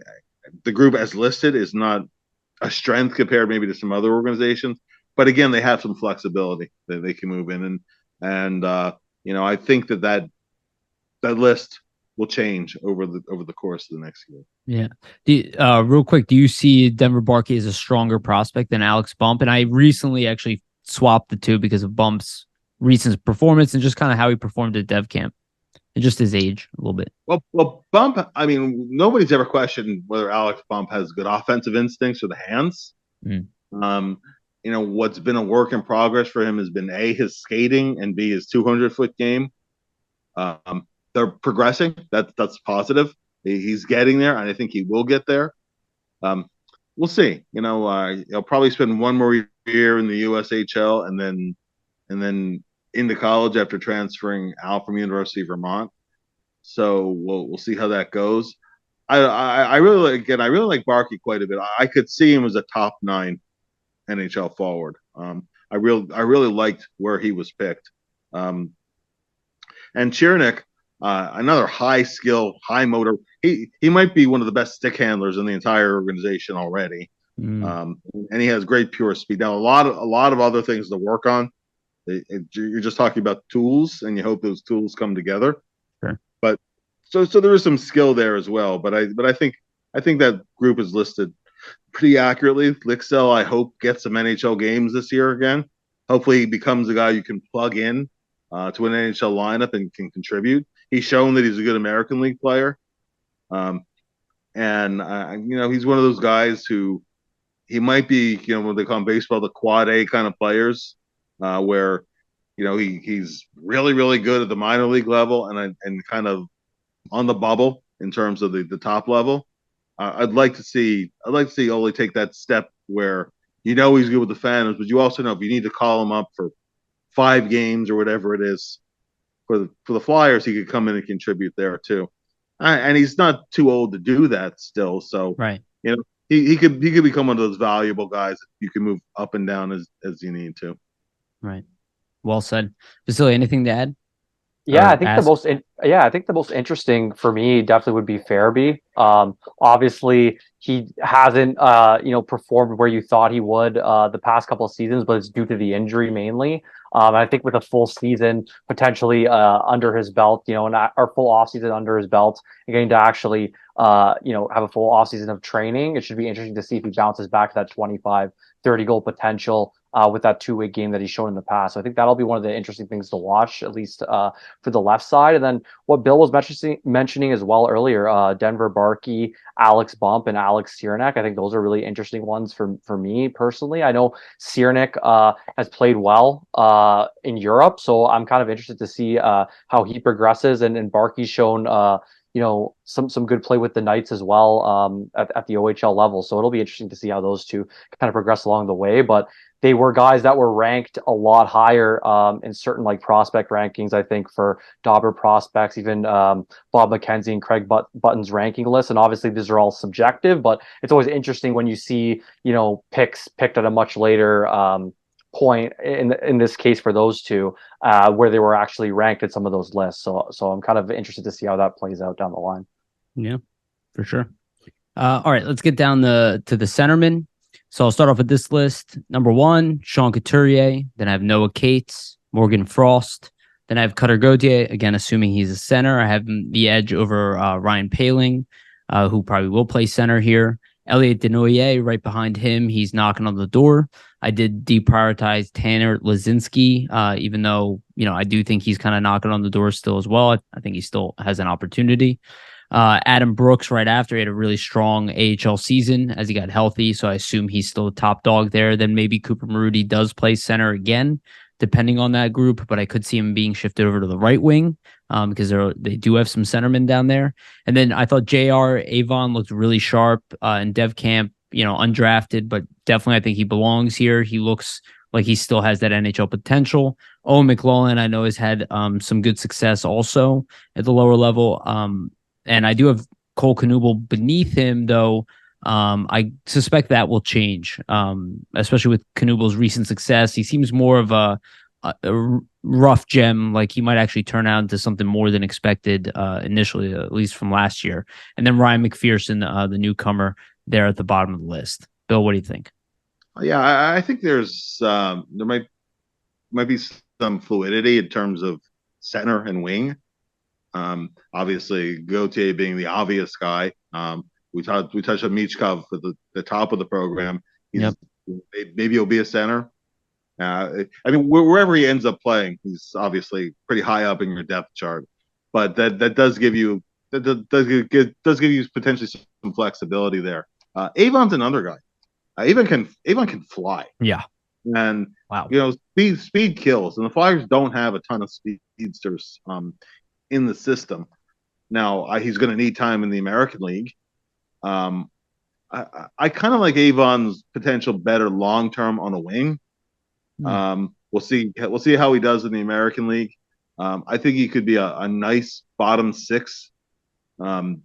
the group as listed is not a strength compared maybe to some other organizations, but again, they have some flexibility that they can move in, and I think that list will change over the course of the next year. Yeah. Real quick, do you see Denver Barkey as a stronger prospect than Alex Bump? And I recently actually swapped the two because of Bump's recent performance and just kind of how he performed at Dev Camp. And just his age a little bit. Well, Bump, I mean, nobody's ever questioned whether Alex Bump has good offensive instincts or the hands. What's been a work in progress for him has been A, his skating, and B, his 200-foot game. They're progressing. That's positive. He's getting there, and I think he will get there. We'll see. He'll probably spend one more year in the USHL and then into college after transferring out from University of Vermont. So we'll see how that goes. I really like Barkey quite a bit. I could see him as a top 9 NHL forward. I really liked where he was picked. And Ciernik, another high skill, high motor. He might be one of the best stick handlers in the entire organization already. And he has great pure speed. Now a lot of other things to work on. You're just talking about tools, and you hope those tools come together. Sure. But so there is some skill there as well. But I think that group is listed pretty accurately. Lichell, I hope, gets some NHL games this year again. Hopefully, he becomes a guy you can plug in to an NHL lineup and can contribute. He's shown that he's a good American League player, and he's one of those guys who he might be, what they call in baseball the quad A kind of players. Where he's really, really good at the minor league level and kind of on the bubble in terms of the top level. I'd like to see Ole take that step where he's good with the fans, but you also know if you need to call him up for 5 games or whatever it is, for the Flyers, he could come in and contribute there too. And he's not too old to do that still. So Right. He could become one of those valuable guys that you can move up and down as you need to. Right. Well said. Vasili, anything to add Yeah, I or think ask? I think the most interesting for me definitely would be Farabee. Obviously he hasn't performed where you thought he would the past couple of seasons, but it's due to the injury mainly. I think with a full season potentially under his belt, and our full off season under his belt, and getting to actually have a full off season of training, it should be interesting to see if he bounces back to that 25, 30 goal potential with that two-way game that he's shown in the past. So I think that'll be one of the interesting things to watch, at least for the left side. And then what Bill was mentioning as well earlier, Denver Barkey, Alex Bump, and Alex Ciernik. I think those are really interesting ones for me personally. I know Ciernik has played well in Europe, so I'm kind of interested to see how he progresses. And Barkey's shown some good play with the Knights as well at the OHL level. So it'll be interesting to see how those two kind of progress along the way. But they were guys that were ranked a lot higher in certain like prospect rankings, I think, for Dauber prospects, even Bob McKenzie and Craig Button's ranking list. And obviously these are all subjective, but it's always interesting when you see, picks picked at a much later point in this case for those two, where they were actually ranked at some of those lists. So I'm kind of interested to see how that plays out down the line. Yeah, for sure. All right, let's get down to the centerman. So I'll start off with this list. Number 1, Sean Couturier. Then I have Noah Cates, Morgan Frost. Then I have Cutter Gauthier, again, assuming he's a center. I have the edge over Ryan Poehling, who probably will play center here. Elliot Denoyer right behind him. He's knocking on the door. I did deprioritize Tanner Lazinski, even though, I do think he's kind of knocking on the door still as well. I think he still has an opportunity. Adam Brooks right after, he had a really strong AHL season as he got healthy, so I assume he's still a top dog there. Then maybe Cooper Maruti does play center again, depending on that group, but I could see him being shifted over to the right wing because they do have some centermen down there. And then I thought JR Avon looked really sharp in dev camp, undrafted, but definitely I think he belongs here. He looks like he still has that NHL potential. Owen McLaughlin, I know, has had some good success also at the lower level. And I do have Cole Knuble beneath him, though. I suspect that will change, especially with Knubel's recent success. He seems more of a rough gem, like he might actually turn out into something more than expected initially, at least from last year. And then Ryan McPherson, the newcomer, there at the bottom of the list. Bill, what do you think? Yeah, I think there might be some fluidity in terms of center and wing. Obviously, Gauthier being the obvious guy. We touched on Michkov at the top of the program. Maybe he'll be a center. Wherever he ends up playing, he's obviously pretty high up in your depth chart. But that does give you potentially some flexibility there. Avon's another guy. Avon can fly. Yeah. And wow, speed kills, and the Flyers don't have a ton of speedsters in the system. Now he's going to need time in the American League. I kind of like Avon's potential better long term on a wing. We'll see how he does in the American League. I think he could be a nice bottom six forward.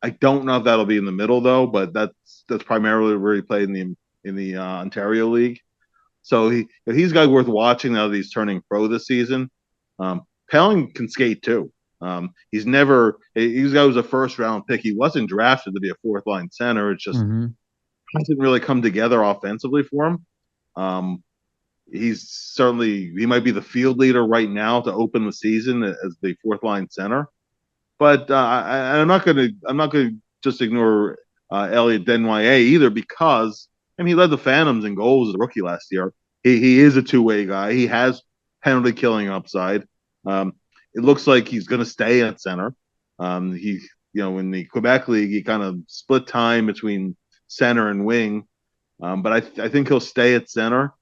I don't know if that'll be in the middle though, but that's primarily where he played in the Ontario League. So he's a guy worth watching now that he's turning pro this season. Poehling can skate too. He's a guy who's a first round pick. He wasn't drafted to be a fourth line center. It just hasn't really come together offensively for him. He might be the field leader right now to open the season as the fourth line center. But I'm not going to just ignore Elliot Denoyer either, because he led the Phantoms in goals as a rookie last year. He is a two-way guy. He has penalty killing upside. It looks like he's going to stay at center. In the Quebec League, he kind of split time between center and wing. But I think he'll stay at center.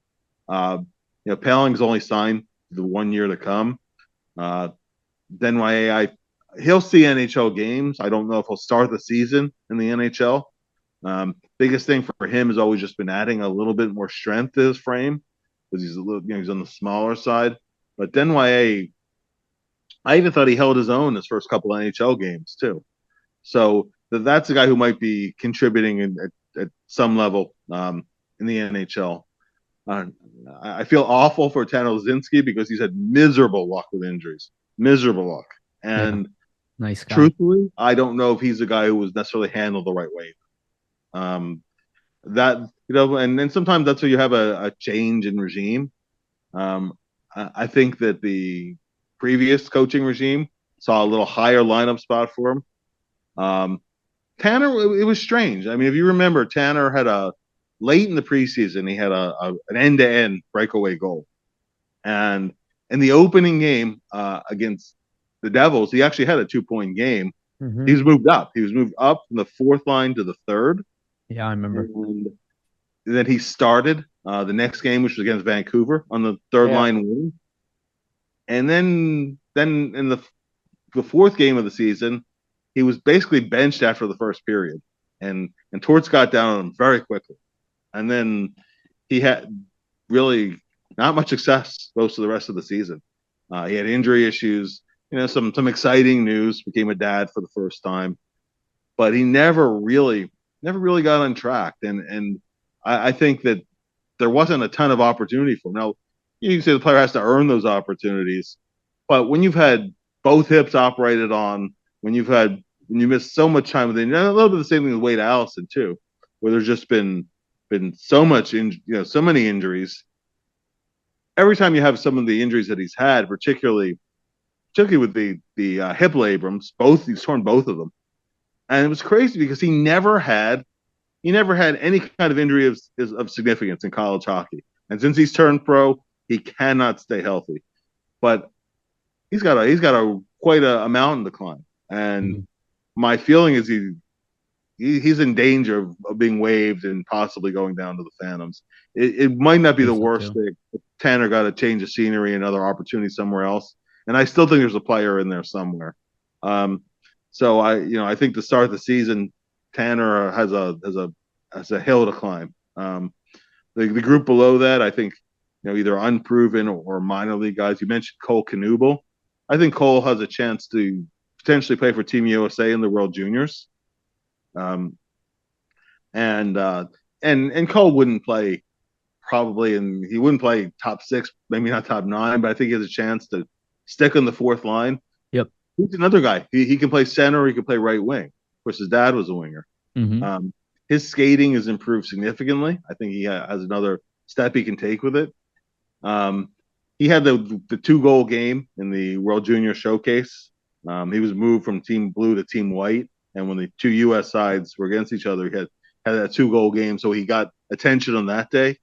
Poehling's only signed the 1 year to come. Denoyer, he'll see NHL games. I don't know if he'll start the season in the NHL. Biggest thing for him has always just been adding a little bit more strength to his frame, because he's he's on the smaller side. But Denye, I even thought he held his own his first couple of NHL games too. So that's a guy who might be contributing at some level in the NHL. I feel awful for Tanner Lazinski because he's had miserable luck with injuries, miserable luck. And nice guy. truthfully, I don't know if he's a guy who was necessarily handled the right way. That and then sometimes that's where you have a change in regime. I think that the previous coaching regime saw a little higher lineup spot for him. Tanner, it was strange. I mean, if you remember, Tanner had late in the preseason, he had an end-to-end breakaway goal, and in the opening game against the Devils, he actually had a 2-point game. Mm-hmm. He was moved up. He was moved up from the fourth line to the third. Yeah, I remember. And then he started the next game, which was against Vancouver, on the third line wing. And then in the fourth game of the season, he was basically benched after the first period, and Torts got down on him very quickly, and then he had really not much success most of the rest of the season. He had injury issues, some exciting news. Became a dad for the first time, but he never really got on track, and I think that there wasn't a ton of opportunity for him. Now, you can say the player has to earn those opportunities, but when you've had both hips operated on, when you miss so much time with it, a little bit the same thing with Wade Allison too, where there's just been so much, so many injuries. Every time you have some of the injuries that he's had, particularly with the hip labrums, he's torn both of them, and it was crazy because he never had any kind of injury of significance in college hockey, and since he's turned pro, he cannot stay healthy. But he's got quite a mountain to climb, and my feeling is he's in danger of being waived and possibly going down to the Phantoms. It might not be the worst thing. Tanner got a change of scenery and other opportunity somewhere else, and I still think there's a player in there somewhere. So I think to start the season, Tanner has a hill to climb. The group below that, I think, either unproven or minor league guys. You mentioned Cole Knuble. I think Cole has a chance to potentially play for Team USA in the World Juniors. And Cole wouldn't play probably, and he wouldn't play top 6, maybe not top 9, but I think he has a chance to stick on the fourth line. Yep. He's another guy. He can play center, or he can play right wing. Of course, his dad was a winger. Mm-hmm. His skating has improved significantly. I think he has another step he can take with it. He had the 2-goal game in the World Junior Showcase. He was moved from Team Blue to Team White, and when the two U.S. sides were against each other, he had that 2-goal game, so he got attention on that day.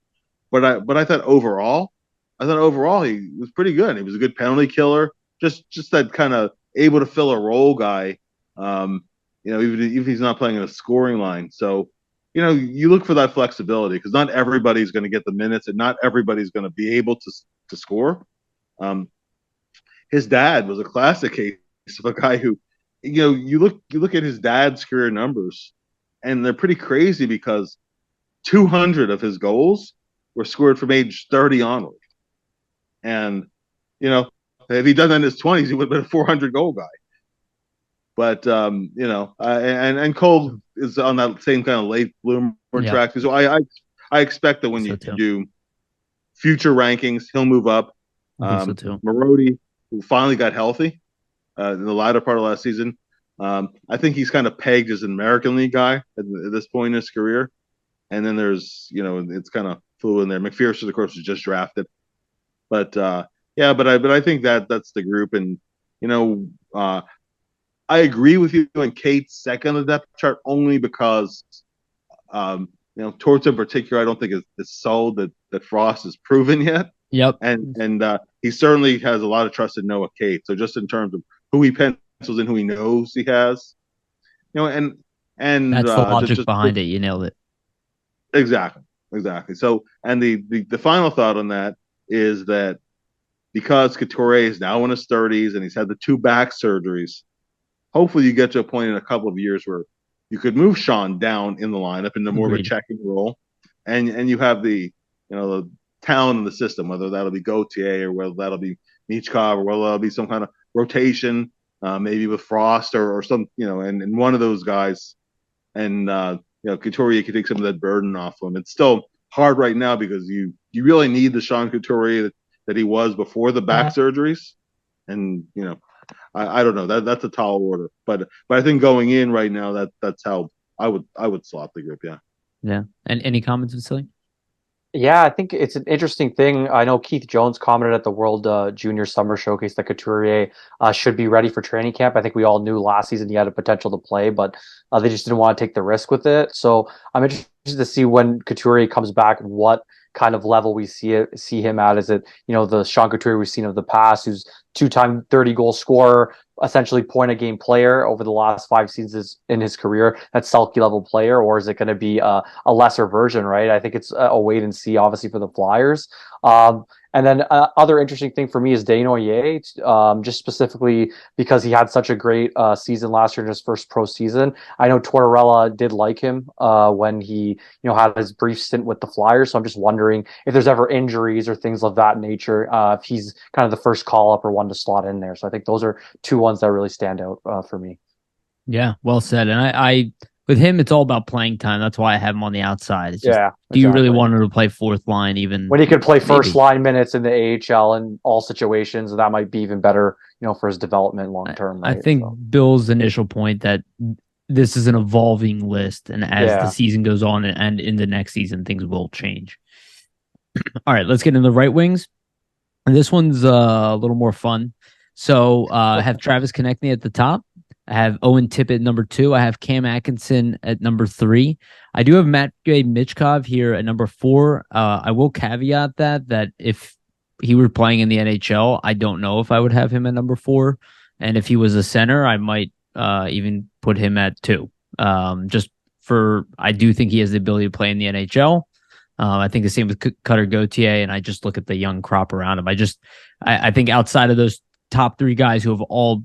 But I thought overall he was pretty good. He was a good penalty killer, just that kind of able to fill a role guy. Even if he's not playing in a scoring line. So, you look for that flexibility because not everybody's going to get the minutes, and not everybody's going to be able to score. His dad was a classic case of a guy who, you look at his dad's career numbers, and they're pretty crazy because 200 of his goals were scored from age 30 onward. And, if he'd done that in his 20s, he would have been a 400 goal guy. But, and Cole is on that same kind of late bloomer track. So I expect that when you do future rankings, he'll move up. Marody, who finally got healthy in the latter part of last season, I think he's kind of pegged as an American League guy at this point in his career. And then there's, it's kind of flew in there. McPherson, of course, was just drafted. But I think that's the group. And, I agree with you on Kate's second on the depth chart only because, Torts in particular, I don't think is sold that Frost is proven yet. Yep. And he certainly has a lot of trust in Noah Kate. So just in terms of who he pencils in, who he knows he has, and that's the logic behind it. You nailed it. Exactly. So, and the final thought on that is that because Couture is now in his 30s and he's had the 2 back surgeries, hopefully you get to a point in a couple of years where you could move Sean down in the lineup into more of a checking role, and you have the talent in the system, whether that'll be Gauthier or whether that'll be Michkov, or will be some kind of rotation, maybe with Frost or some, and one of those guys, and Couturier could take some of that burden off him. It's still hard right now because you really need the Sean Couturier that he was before the back surgeries, and I don't know, that's a tall order, but I think going in right now, that's how I would slot the group. Yeah. Yeah. And any comments, Vasili? Yeah, I think it's an interesting thing. I know Keith Jones commented at the World Junior Summer Showcase that Couturier should be ready for training camp. I think we all knew last season he had a potential to play, but they just didn't want to take the risk with it. So I'm interested to see when Couturier comes back, what kind of level we see him at. Is it, the Sean Couturier we've seen of the past, who's two-time 30-goal scorer, essentially point a game player over the last 5 seasons in his career, that Selke level player, or is it going to be a lesser version, right? I think it's a wait and see, obviously, for the Flyers. And then other interesting thing for me is Desnoyers, just specifically because he had such a great season last year in his first pro season. I know Tortorella did like him when he had his brief stint with the Flyers. So I'm just wondering if there's ever injuries or things of that nature, if he's kind of the first call up or one to slot in there. So I think those are two ones that really stand out for me. Yeah, well said. And I with him, it's all about playing time. That's why I have him on the outside. It's just, do you really want him to play fourth line even when he could play first line minutes in the AHL in all situations? That might be even better, for his development long term. Right? I think Bill's initial point that this is an evolving list, and as the season goes on and in the next season, things will change. All right, let's get into the right wings. And this one's a little more fun. So I have Travis Konechny at the top. I have Owen Tippett number 2. I have Cam Atkinson at number 3. I do have Matvei Michkov here at number 4. I will caveat that if he were playing in the NHL, I don't know if I would have him at number 4. And if he was a center, I might even put him at 2. I do think he has the ability to play in the NHL. I think the same with Cutter Gauthier, and I just look at the young crop around him. I think outside of those top 3 guys who have all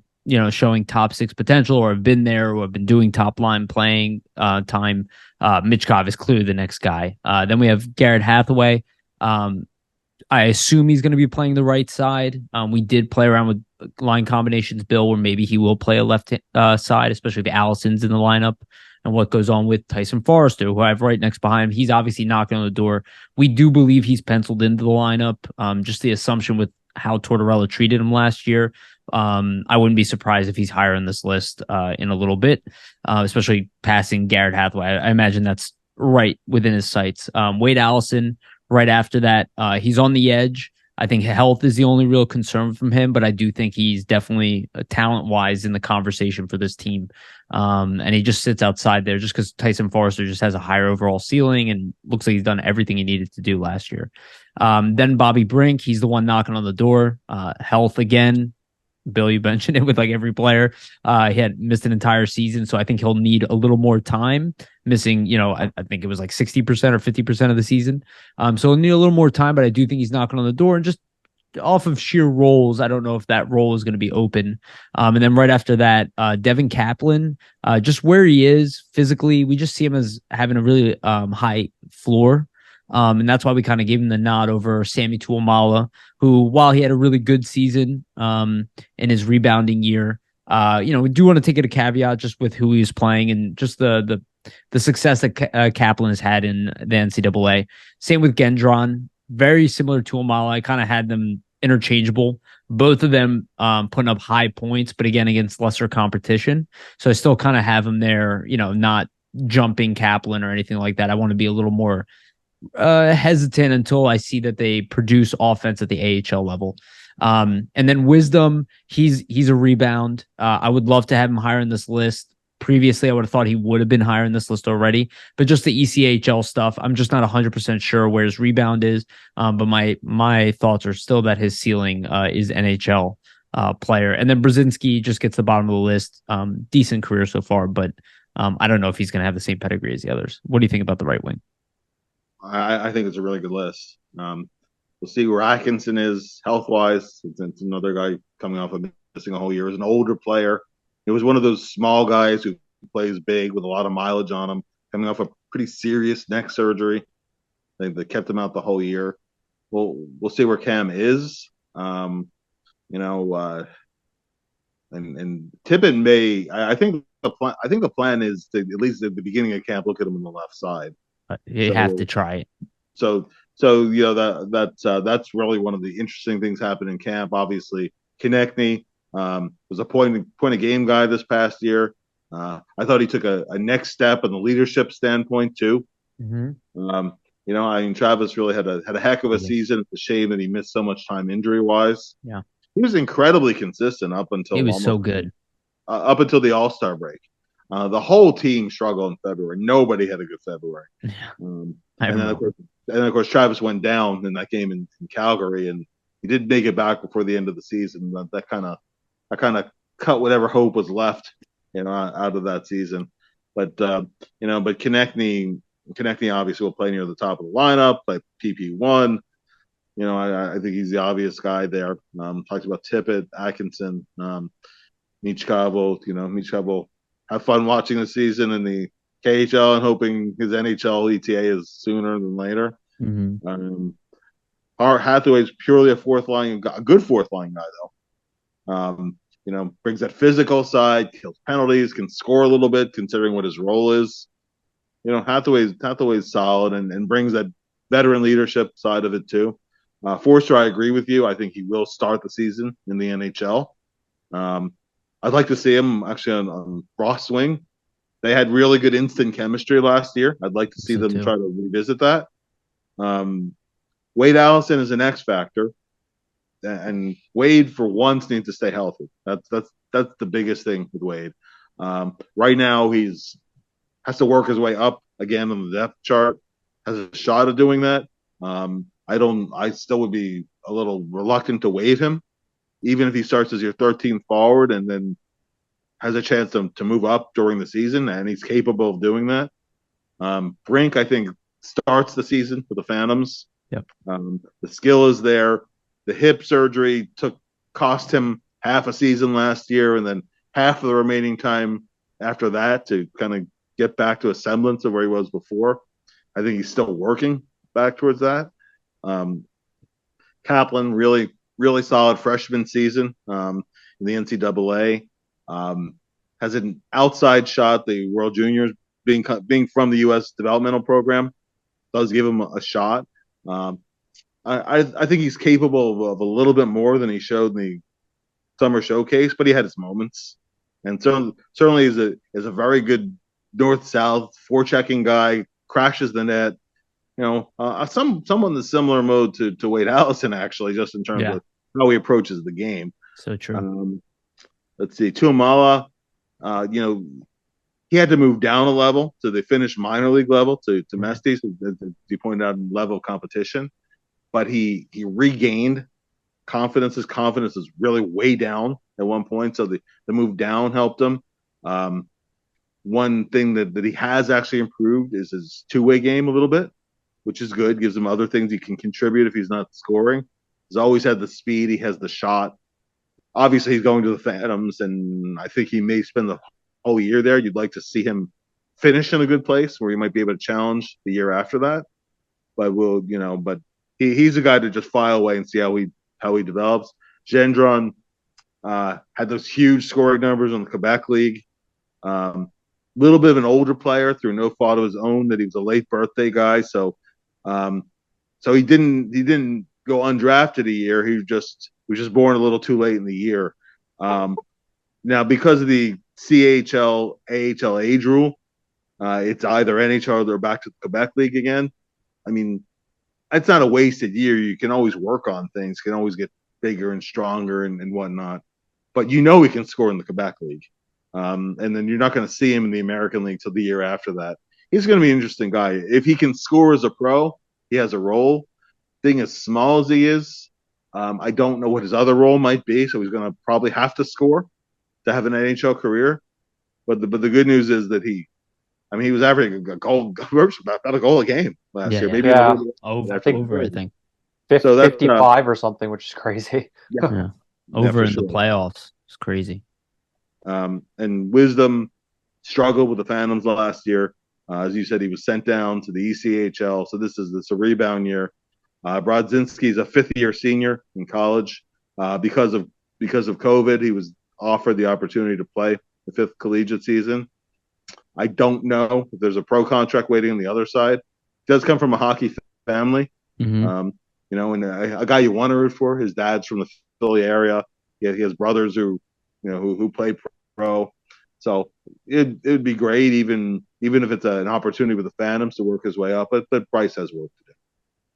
showing top 6 potential or have been there or have been doing top line playing time, Michkov is clearly the next guy. Then we have Garrett Hathaway. I assume he's going to be playing the right side. We did play around with line combinations, Bill, where maybe he will play a left side, especially if Allison's in the lineup. And what goes on with Tyson Forrester, who I have right next behind him. He's obviously knocking on the door. We do believe he's penciled into the lineup. Just the assumption with how Tortorella treated him last year. I wouldn't be surprised if he's higher in this list in a little bit, especially passing Garrett Hathaway. I imagine that's right within his sights. Wade Allison, right after that, he's on the edge. I think health is the only real concern from him, but I do think he's definitely talent-wise in the conversation for this team. And he just sits outside there just because Tyson Forrester just has a higher overall ceiling and looks like he's done everything he needed to do last year. Then Bobby Brink, he's the one knocking on the door. Health again. Bill, you mentioned it with like every player. He had missed an entire season, so I think he'll need a little more time. Missing, I think it was like 60% or 50% of the season. So he'll need a little more time, but I do think he's knocking on the door. And just off of sheer roles, I don't know if that role is going to be open. And then right after that, Devin Kaplan, just where he is physically, we just see him as having a really high floor. And that's why we kind of gave him the nod over Sammy Tuomala, who, while he had a really good season in his rebounding year, we do want to take it a caveat just with who he was playing and just the success that Kaplan has had in the NCAA. Same with Gendron, very similar to Tuomala. I kind of had them interchangeable, both of them putting up high points, but again, against lesser competition. So I still kind of have them there, not jumping Kaplan or anything like that. I want to be a little more hesitant until I see that they produce offense at the AHL level. And then Wisdom, he's a rebound. I would love to have him higher in this list. Previously, I would have thought he would have been higher in this list already, but just the ECHL stuff, I'm just not 100% sure where his rebound is. But my thoughts are still that his ceiling is NHL player. And then Brzezinski just gets the bottom of the list. Decent career so far, but I don't know if he's going to have the same pedigree as the others. What do you think about the right wing? I think it's a really good list. We'll see where Atkinson is health-wise. It's another guy coming off of missing a whole year. He's an older player. It was one of those small guys who plays big with a lot of mileage on him, coming off a pretty serious neck surgery. They kept him out the whole year. We'll see where Cam is. You know, and Tippett may. I think the plan. I think the plan is to, at least at the beginning of camp, look at him on the left side. You have So to try it. so that's really one of the interesting things happened in camp. Obviously, Konechny was a point of game guy this past year. I thought he took a next step in the leadership standpoint too. Um, I mean, Travis really had a heck of a season. It's a shame that he missed so much time injury wise. Yeah, He was incredibly consistent up until he was so good. Up until the All-Star break. The whole team struggled in February. Nobody had a good February. Yeah, Um, I and then remember. of course, Travis went down in that game in Calgary, and he did make it back before the end of the season. That kind of cut whatever hope was left, out of that season. But but Konechny obviously will play near the top of the lineup, play PP1. I think he's the obvious guy there. Talked about Tippett, Atkinson, Michkov. Michkov will have fun watching the season in the KHL and hoping his NHL ETA is sooner than later. Hathaway is purely a good fourth line guy though. Brings that physical side, kills penalties, can score a little bit considering what his role is. Hathaway's solid and brings that veteran leadership side of it too. Forster, I agree with you. I think he will start the season in the NHL. I'd like to see him actually on Ross Wing. They had really good instant chemistry last year. I'd like to see them try to revisit that. Wade Allison is an X factor, and Wade for once needs to stay healthy. That's the biggest thing with Wade. Right now, has to work his way up again on the depth chart. Has a shot of doing that. I still would be a little reluctant to waive him, even if he starts as your 13th forward and then has a chance to move up during the season, and he's capable of doing that. Brink, I think, starts the season for the Phantoms. Yep. The skill is there. The hip surgery cost him half a season last year, and then half of the remaining time after that to kind of get back to a semblance of where he was before. I think he's still working back towards that. Kaplan, really, really solid freshman season in the NCAA. Has an outside shot. The World Juniors, being from the U.S. developmental program, does give him a shot. I think he's capable of a little bit more than he showed in the summer showcase, but he had his moments, and certainly is a very good north-south forechecking guy. Crashes the net. Someone in similar mode to Wade Allison, actually, just in terms of how he approaches the game. So true. Let's see, Tuamala. He had to move down a level to the Finnish minor league level to Mestis, as you pointed out, in level of competition. But he regained confidence. His confidence is really way down at one point, so the move down helped him. One thing that he has actually improved is his two-way game a little bit, which is good. Gives him other things he can contribute if he's not scoring. He's always had the speed. He has the shot. Obviously, he's going to the Phantoms, and I think he may spend the whole year there. You'd like to see him finish in a good place where he might be able to challenge the year after that. But he's a guy to just file away and see how he develops. Gendron had those huge scoring numbers in the Quebec League. Little bit of an older player through no fault of his own, that he was a late birthday guy. So he didn't go undrafted a year. He was just born a little too late in the year. Now, because of the CHL, AHL age rule, it's either NHL or back to the Quebec League again. I mean, it's not a wasted year. You can always work on things. You can always get bigger and stronger and whatnot. But he can score in the Quebec League. And then you're not going to see him in the American League till the year after that. He's going to be an interesting guy. If he can score as a pro, he has a role. Being as small as he is, I don't know what his other role might be, so he's going to probably have to score to have an NHL career. But the good news is that he was averaging about a goal a game last year. Maybe over, I think. 55 or something, which is crazy. Over in the playoffs. It's crazy. And Wisdom struggled with the Phantoms last year. As you said, he was sent down to the ECHL, so this is a rebound year. Brodzinski's a fifth-year senior in college. Because of because of COVID, he was offered the opportunity to play the fifth collegiate season. I don't know if there's a pro contract waiting on the other side. He does come from a hockey family, and a guy you want to root for. His dad's from the Philly area. He has brothers who play pro. So it would be great, even if it's an opportunity with the Phantoms to work his way up. But Bryce has work to do.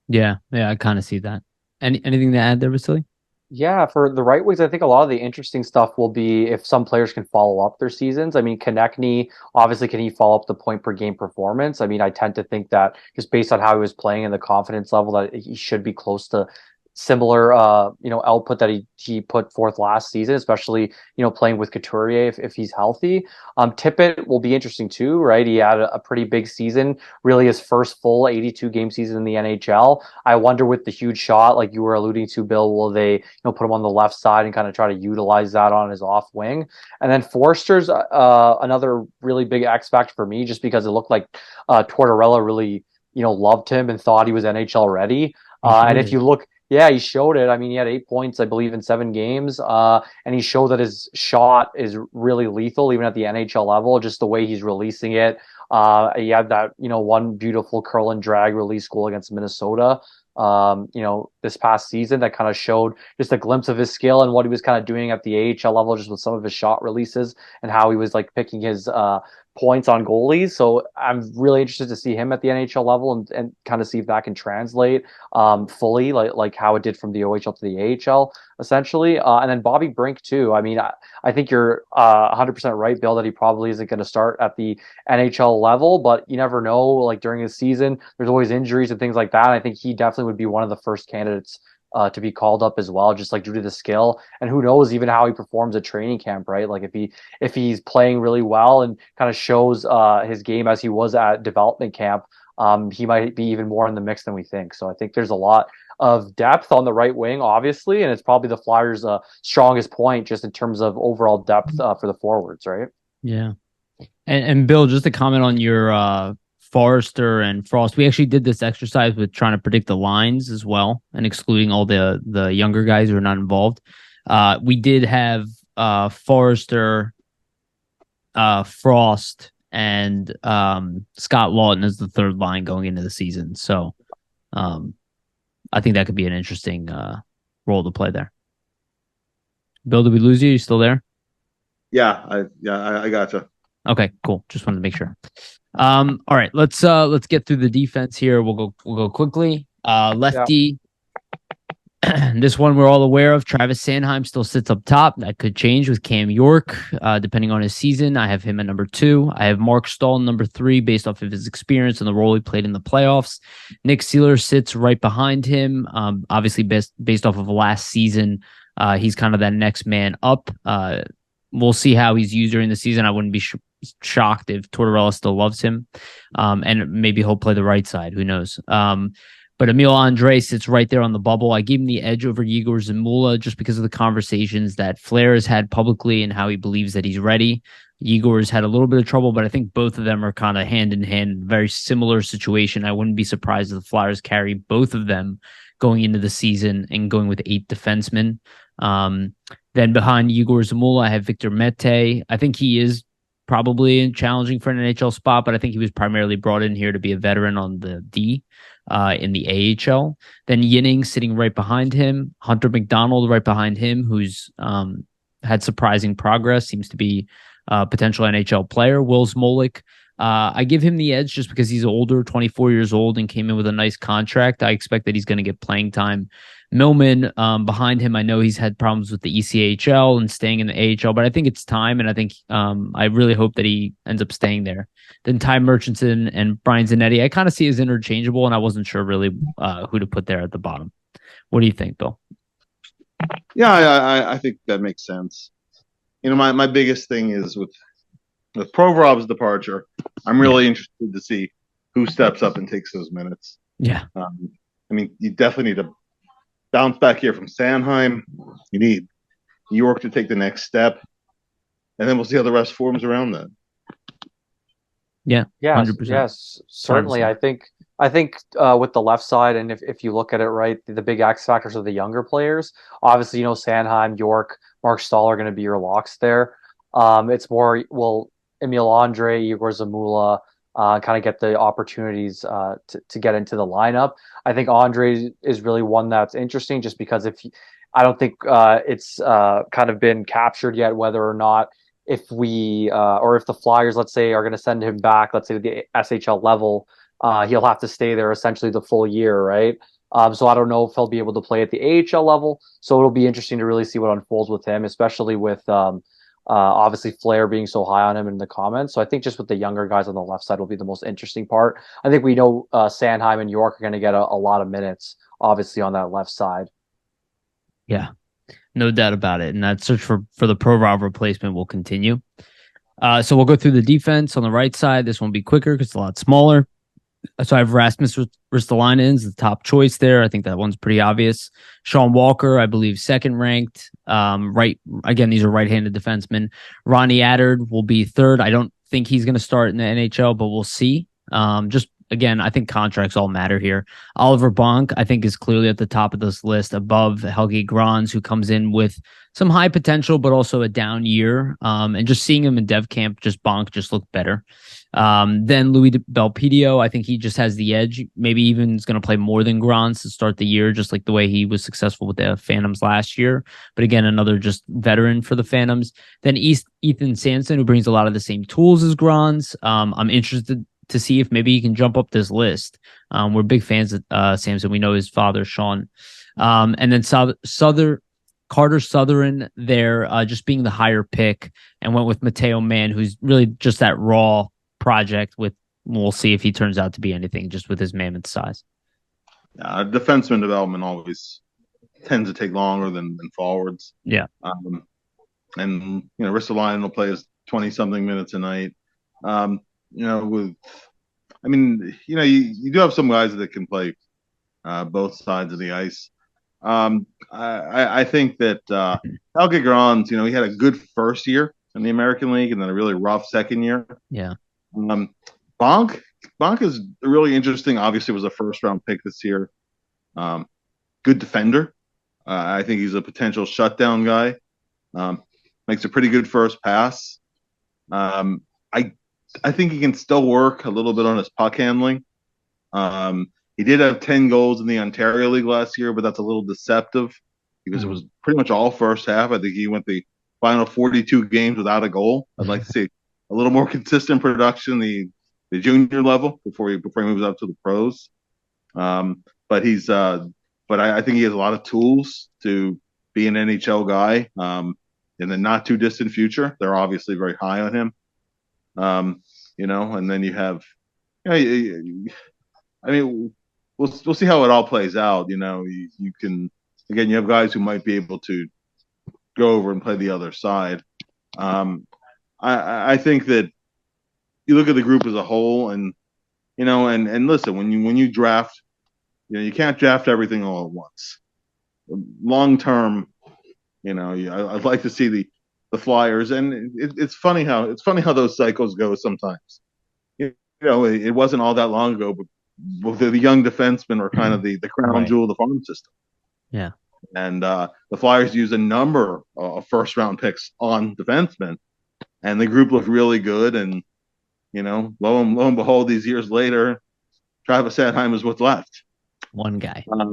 Yeah, I kind of see that. Anything to add there, Vasili? Yeah, for the right wings, I think a lot of the interesting stuff will be if some players can follow up their seasons. I mean, Konechny, obviously, can he follow up the point per game performance? I mean, I tend to think that just based on how he was playing and the confidence level, that he should be close to similar output that he put forth last season, especially playing with Couturier if he's healthy. Tippett will be interesting too, right? He had a pretty big season, really his first full 82 game season in the NHL. I wonder with the huge shot like you were alluding to, Bill, will they put him on the left side and kind of try to utilize that on his off wing? And then Forster's another really big X factor for me, just because it looked like Tortorella really loved him and thought he was NHL ready. And if you look, yeah, he showed it. I mean, he had 8 points, I believe, in 7 games. And he showed that his shot is really lethal, even at the NHL level, just the way he's releasing it. He had that, one beautiful curl and drag release goal against Minnesota, this past season that kind of showed just a glimpse of his skill and what he was kind of doing at the AHL level, just with some of his shot releases and how he was like picking his points on goalies. So I'm really interested to see him at the NHL level and kind of see if that can translate fully, like how it did from the OHL to the AHL, essentially. And then Bobby Brink too. I mean, I think you're 100% right, Bill, that he probably isn't going to start at the NHL level, but you never know. Like during his season, there's always injuries and things like that. And I think he definitely would be one of the first candidates to be called up as well, just like due to the skill. And who knows even how he performs at training camp, right? Like if he's playing really well and kind of shows his game as he was at development camp, he might be even more in the mix than we think. So I think there's a lot of depth on the right wing, obviously, and it's probably the Flyers' strongest point just in terms of overall depth for the forwards, right? Yeah. And Bill, just to comment on your Forrester and Frost, we actually did this exercise with trying to predict the lines as well and excluding all the younger guys who are not involved. We did have Forrester, Frost, and Scott Lawton as the third line going into the season. So I think that could be an interesting role to play there. Bill, did we lose you? You still there? Yeah, I gotcha. Okay, cool. Just wanted to make sure. All right, let's get through the defense here. We'll go quickly. Lefty. Yeah. This one we're all aware of. Travis Sanheim still sits up top. That could change with Cam York, depending on his season. I have him at number 2. I have Mark Stahl number 3 based off of his experience and the role he played in the playoffs. Nick Seeler sits right behind him. Obviously based off of last season, he's kind of that next man up. We'll see how he's used during the season. I wouldn't be shocked if Tortorella still loves him. And maybe he'll play the right side. Who knows? But Emil Andre sits right there on the bubble. I gave him the edge over Igor Zamula just because of the conversations that Flair has had publicly and how he believes that he's ready. Igor's had a little bit of trouble, but I think both of them are kind of hand in hand, very similar situation. I wouldn't be surprised if the Flyers carry both of them going into the season and going with 8 defensemen. Then behind Igor Zamula, I have Victor Mete. I think he is probably challenging for an NHL spot, but I think he was primarily brought in here to be a veteran on the D in the AHL. Then Yinning sitting right behind him. Hunter McDonald right behind him, who's had surprising progress, seems to be a potential NHL player. Will Smolik. I give him the edge just because he's older, 24 years old, and came in with a nice contract. I expect that he's going to get playing time. Millman, behind him, I know he's had problems with the ECHL and staying in the AHL, but I think it's time, and I think I really hope that he ends up staying there. Then Ty Murchison and Brian Zanetti, I kind of see as interchangeable, and I wasn't sure really who to put there at the bottom. What do you think, Bill? Yeah, I think that makes sense. My biggest thing is with Provorov's departure, I'm really interested to see who steps up and takes those minutes. Yeah. You definitely need to bounce back here from Sanheim. You need York to take the next step, and then we'll see how the rest forms around that. Yeah, 100%. Yes, certainly. I think I think with the left side, and if you look at it right, the big X factors are the younger players. Obviously, Sanheim, York, Mark Stahl are going to be your locks there. It's more, well, Emil Andre, Igor Zamula, kind of get the opportunities to get into the lineup. I think Andre is really one that's interesting just because I don't think it's kind of been captured yet whether or not if we or if the Flyers, let's say, are going to send him back, let's say to the SHL level, he'll have to stay there essentially the full year, right? So I don't know if he'll be able to play at the AHL level. So it'll be interesting to really see what unfolds with him, especially with obviously Flair being so high on him in the comments. So I think just with the younger guys on the left side will be the most interesting part. I think we know Sanheim and York are going to get a lot of minutes, obviously, on that left side. Yeah, no doubt about it. And that search for the Provorov replacement will continue. So we'll go through the defense on the right side. This one will be quicker because it's a lot smaller. So I have Rasmus Ristolainen as the top choice there. I think that one's pretty obvious. Sean Walker, I believe, second ranked. Right, again, these are right-handed defensemen. Ronnie Attard will be third. I don't think he's going to start in the NHL, but we'll see. Just again, I think contracts all matter here. Oliver Bonk, I think, is clearly at the top of this list above Helge Grans, who comes in with some high potential, but also a down year. And just seeing him in dev camp, Bonk just looked better. Then Louis Belpedio, I think he just has the edge. Maybe even is going to play more than Grans to start the year, just like the way he was successful with the Phantoms last year. But again, another just veteran for the Phantoms. Then Ethan Sanson, who brings a lot of the same tools as Grans. I'm interested to see if maybe he can jump up this list. We're big fans of Samson. We know his father, Sean. And then Carter Southern there, just being the higher pick, and went with Matteo Mann, who's really just that raw project. We'll see if he turns out to be anything just with his mammoth size. Defenseman development always tends to take longer than forwards. Yeah. And Ristolainen will play his 20-something minutes a night. You do have some guys that can play both sides of the ice. I think that Helge Grans, he had a good first year in the American League and then a really rough second year. Yeah. Bonk is really interesting. Obviously, was a first-round pick this year. Good defender. I think he's a potential shutdown guy. Makes a pretty good first pass. I think he can still work a little bit on his puck handling. He did have 10 goals in the Ontario League last year, but that's a little deceptive because it was pretty much all first half. I think he went the final 42 games without a goal. I'd like to see a little more consistent production the junior level before he moves up to the pros. But I think he has a lot of tools to be an NHL guy in the not too distant future. They're obviously very high on him. And then you have, we'll see how it all plays out. You can, again, you have guys who might be able to go over and play the other side. I think that you look at the group as a whole, and listen, when you draft, you can't draft everything all at once. Long term, I'd like to see the Flyers, and it's funny how those cycles go sometimes. It wasn't all that long ago, but the young defensemen were kind of the crown jewel of the farm system. Yeah. And the Flyers used a number of first round picks on defensemen, and the group looked really good. And lo and behold, these years later, Travis Sanheim is what's left. One guy. So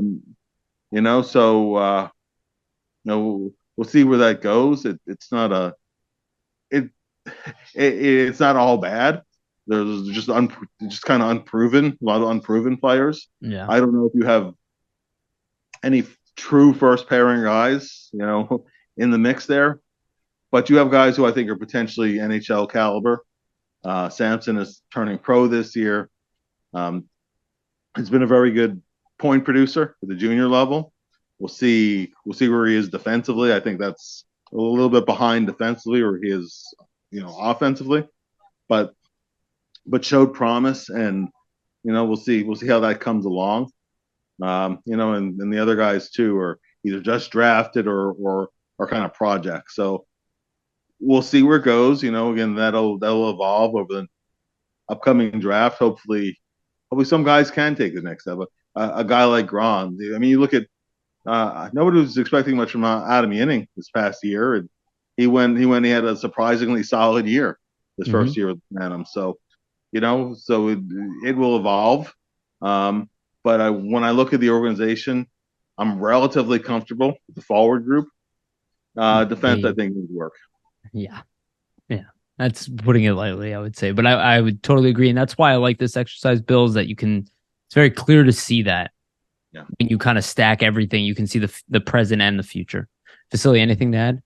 we'll see where that goes. It's not all bad. There's just kind of unproven, a lot of unproven players. Yeah. I don't know if you have any true first pairing guys, in the mix there, but you have guys who I think are potentially NHL caliber. Samson is turning pro this year. He's been a very good point producer at the junior level. We'll see where he is defensively. I think that's a little bit behind defensively where he is, offensively, but showed promise, and we'll see how that comes along. And the other guys too are either just drafted or are kind of projects. So we'll see where it goes. Again, that'll evolve over the upcoming draft. Hopefully, hopefully some guys can take the next step. A guy like Gron. I mean, you look at nobody was expecting much from Adam Yinning this past year, and he had a surprisingly solid year this first year with Phantom. So so it will evolve. But when I look at the organization, I'm relatively comfortable with the forward group. Defense, I think, needs work. Yeah. Yeah. That's putting it lightly, I would say. But I would totally agree. And that's why I like this exercise, Bill, is that it's very clear to see that. Yeah. When you kind of stack everything, you can see the present and the future. Vasili, anything to add?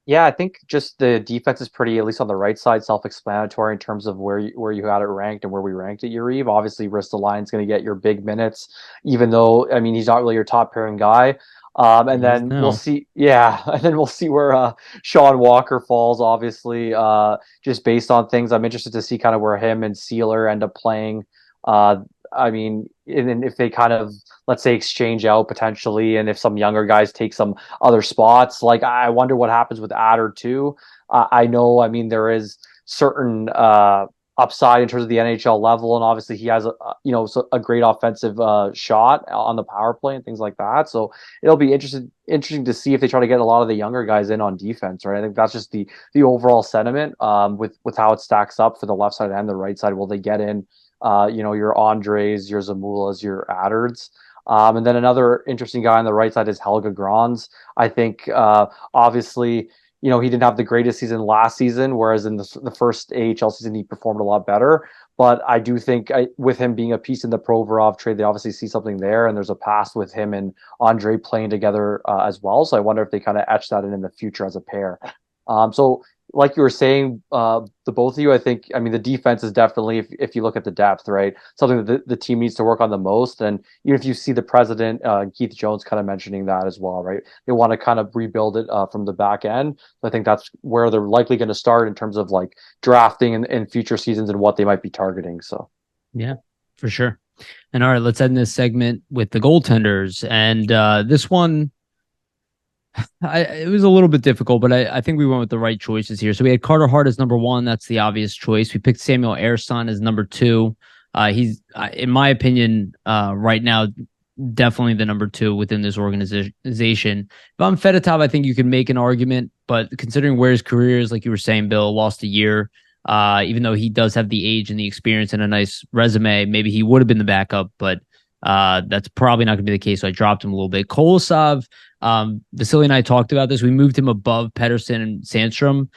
Yeah, I think just the defense is pretty, at least on the right side, self-explanatory in terms of where you had it ranked and where we ranked it. Yariv, obviously, Ristolain's going to get your big minutes, even though I mean he's not really your top pairing guy. And then we'll see. Yeah, and then we'll see where Sean Walker falls. Obviously, just based on things, I'm interested to see kind of where him and Sealer end up playing. I mean, and if they kind of, let's say, exchange out potentially, and if some younger guys take some other spots, like I wonder what happens with Adder too. I know, I mean, there is certain upside in terms of the NHL level, and obviously he has a great offensive shot on the power play and things like that. So it'll be interesting to see if they try to get a lot of the younger guys in on defense, right? I think that's just the overall sentiment with how it stacks up for the left side and the right side. Will they get in? Your Andres, your Zamulas, your Adderds. And then another interesting guy on the right side is Helga Grans. I think, obviously, he didn't have the greatest season last season, whereas in the first AHL season, he performed a lot better. But I do think with him being a piece in the Provorov trade, they obviously see something there, and there's a past with him and Andre playing together as well. So I wonder if they kind of etch that in the future as a pair. So like you were saying, the both of you, I think, I mean, the defense is definitely, if you look at the depth, right, something that the team needs to work on the most. And even if you see the president, Keith Jones, kind of mentioning that as well, right, they want to kind of rebuild it from the back end. I think that's where they're likely going to start in terms of like drafting in future seasons and what they might be targeting. So, yeah, for sure. And all right, let's end this segment with the goaltenders. And this one, it was a little bit difficult, but I think we went with the right choices here. So we had Carter Hart as number one. That's the obvious choice. We picked Samuel Ersson as number two. He's, in my opinion, right now, definitely the number two within this organization. If I'm Fedotov, I think you can make an argument, but considering where his career is, like you were saying, Bill, lost a year, even though he does have the age and the experience and a nice resume, maybe he would have been the backup, but that's probably not going to be the case. So I dropped him a little bit. Kolosov, Vasili and I talked about this. We moved him above Pettersson and Sandstrom.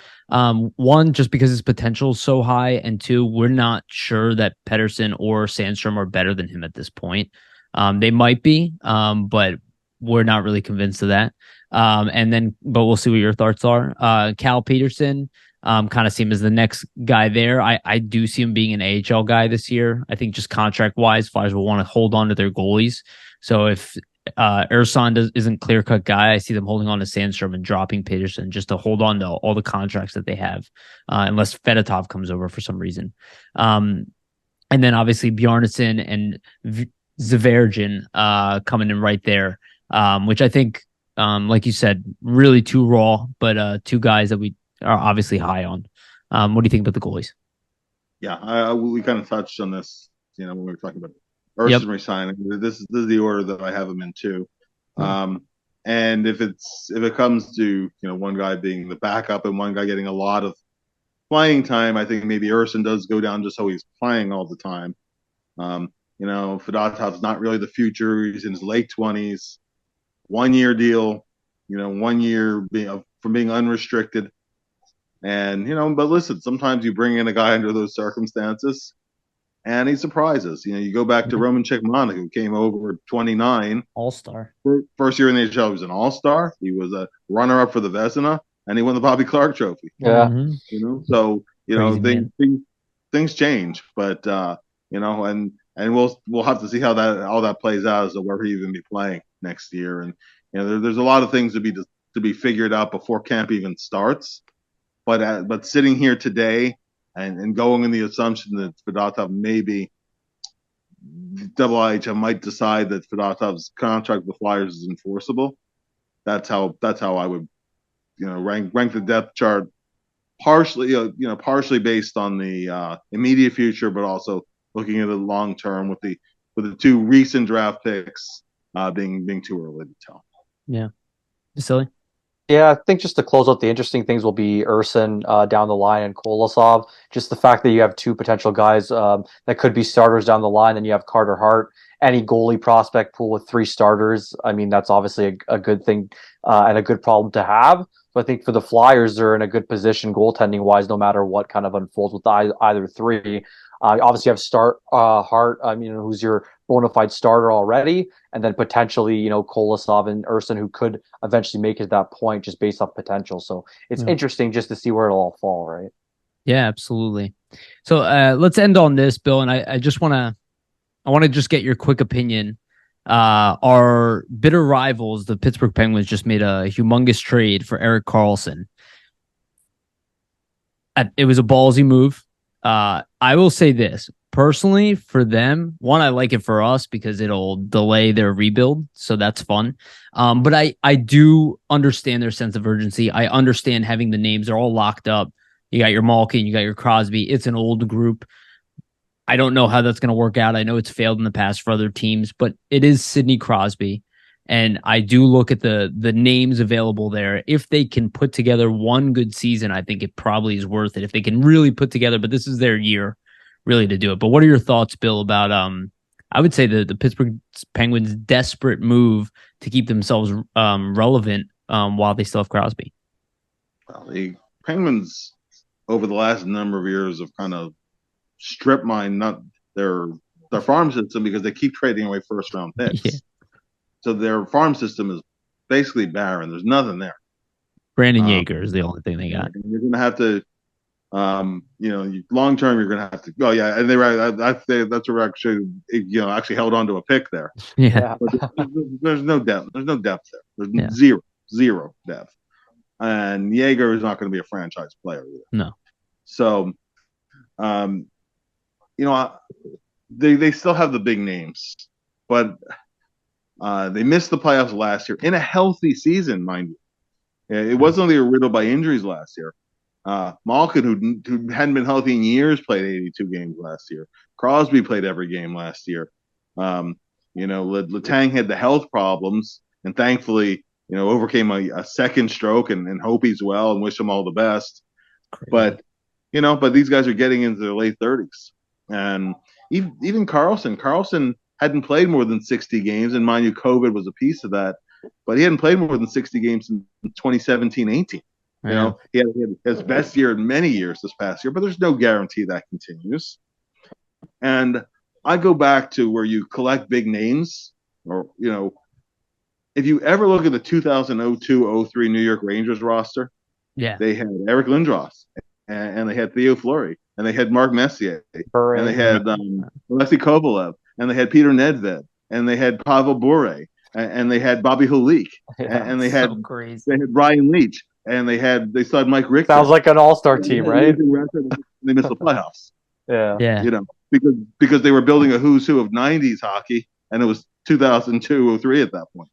One, just because his potential is so high, and two, we're not sure that Pettersson or Sandstrom are better than him at this point. They might be, but we're not really convinced of that. But we'll see what your thoughts are. Cal Peterson, kind of see him as the next guy there. I do see him being an AHL guy this year. I think just contract wise, Flyers will want to hold on to their goalies. So if Ersson isn't clear-cut guy, I see them holding on to Sandstrom and dropping Peterson just to hold on to all the contracts that they have, unless Fedotov comes over for some reason. And then obviously Bjarnason and Zvergin coming in right there, which I think, like you said, really too raw, but two guys that we are obviously high on. What do you think about the goalies? Yeah, we kind of touched on this, when we were talking about Ersson resigning. This is the order that I have him in too. And if it comes to one guy being the backup and one guy getting a lot of playing time, I think maybe Ersson does go down just so he's playing all the time. Fedotov's not really the future. He's in his late 20s, 1 year deal. 1 year from being unrestricted. And but listen, sometimes you bring in a guy under those circumstances, and he surprises. You go back to Roman Chikmanik, who came over at 29, all-star. First year in the NHL, he was an all-star. He was a runner-up for the Vezina, and he won the Bobby Clark Trophy. Yeah, so things change, but and we'll have to see how that plays out as to where he's going to be playing next year. And there's a lot of things to be figured out before camp even starts. But sitting here today and going in the assumption that Fedotov maybe IHF might decide that Fedotov's contract with the Flyers is enforceable, that's how I would rank the depth chart, partially based on the immediate future, but also looking at it long term with the two recent draft picks being too early to tell. Yeah. Vasili? Yeah, I think just to close out, the interesting things will be Ersson down the line and Kolosov. Just the fact that you have two potential guys that could be starters down the line, and you have Carter Hart, any goalie prospect pool with three starters. I mean, that's obviously a good thing and a good problem to have. So I think for the Flyers, they're in a good position goaltending wise, no matter what kind of unfolds with either three. Obviously, you have Hart, who's your bona fide starter already, and then potentially, Kolosov and Ersson, who could eventually make it to that point just based off potential. So it's interesting just to see where it'll all fall, right? Yeah, absolutely. So let's end on this, Bill, and I want to just get your quick opinion. Our bitter rivals, the Pittsburgh Penguins, just made a humongous trade for Erik Karlsson. It was a ballsy move. I will say this. Personally, for them, one, I like it for us because it'll delay their rebuild, so that's fun. But I do understand their sense of urgency. I understand having the names, they're all locked up. You got your Malkin, you got your Crosby. It's an old group. I don't know how that's going to work out. I know it's failed in the past for other teams, but it is Sidney Crosby. And I do look at the names available there. If they can put together one good season, I think it probably is worth it. If they can really put together, but this is their year really to do it. But what are your thoughts, Bill, about I would say the Pittsburgh Penguins' desperate move to keep themselves relevant while they still have Crosby? Well, the Penguins over the last number of years have kind of strip mine not their farm system because they keep trading away first round picks. Yeah. So their farm system is basically barren. There's nothing there. Brandon Yeager is the only thing they got. You're going to have to, long term, you're going to have to. Oh yeah, and that's where actually held on to a pick there. Yeah, but there's no depth. There's no depth there. There's zero depth, and Yeager is not going to be a franchise player either. No. So, they still have the big names, but they missed the playoffs last year in a healthy season, mind you. It wasn't they were riddled by injuries last year. Malkin, who hadn't been healthy in years, played 82 games last year. Crosby played every game last year. Letang had the health problems, and thankfully, overcame a second stroke and hope he's well and wish him all the best. Crazy. But these guys are getting into their late 30s, and even Karlsson hadn't played more than 60 games, and mind you, COVID was a piece of that. But he hadn't played more than 60 games in 2017-18. He had his best year in many years this past year, but there's no guarantee that continues. And I go back to where you collect big names, or if you ever look at the 2002-03 New York Rangers roster, they had Eric Lindros, and they had Theo Fleury, and they had Mark Messier, and they had Alexei Kovalev, and they had Peter Nedved, and they had Pavel Bure, and they had Bobby Holik, and they had Brian Leach, and they still had Mike Richter. Sounds like an all-star team, right? They missed the playoffs. Yeah. Because they were building a who's who of 90s hockey, and it was 2002-03 at that point.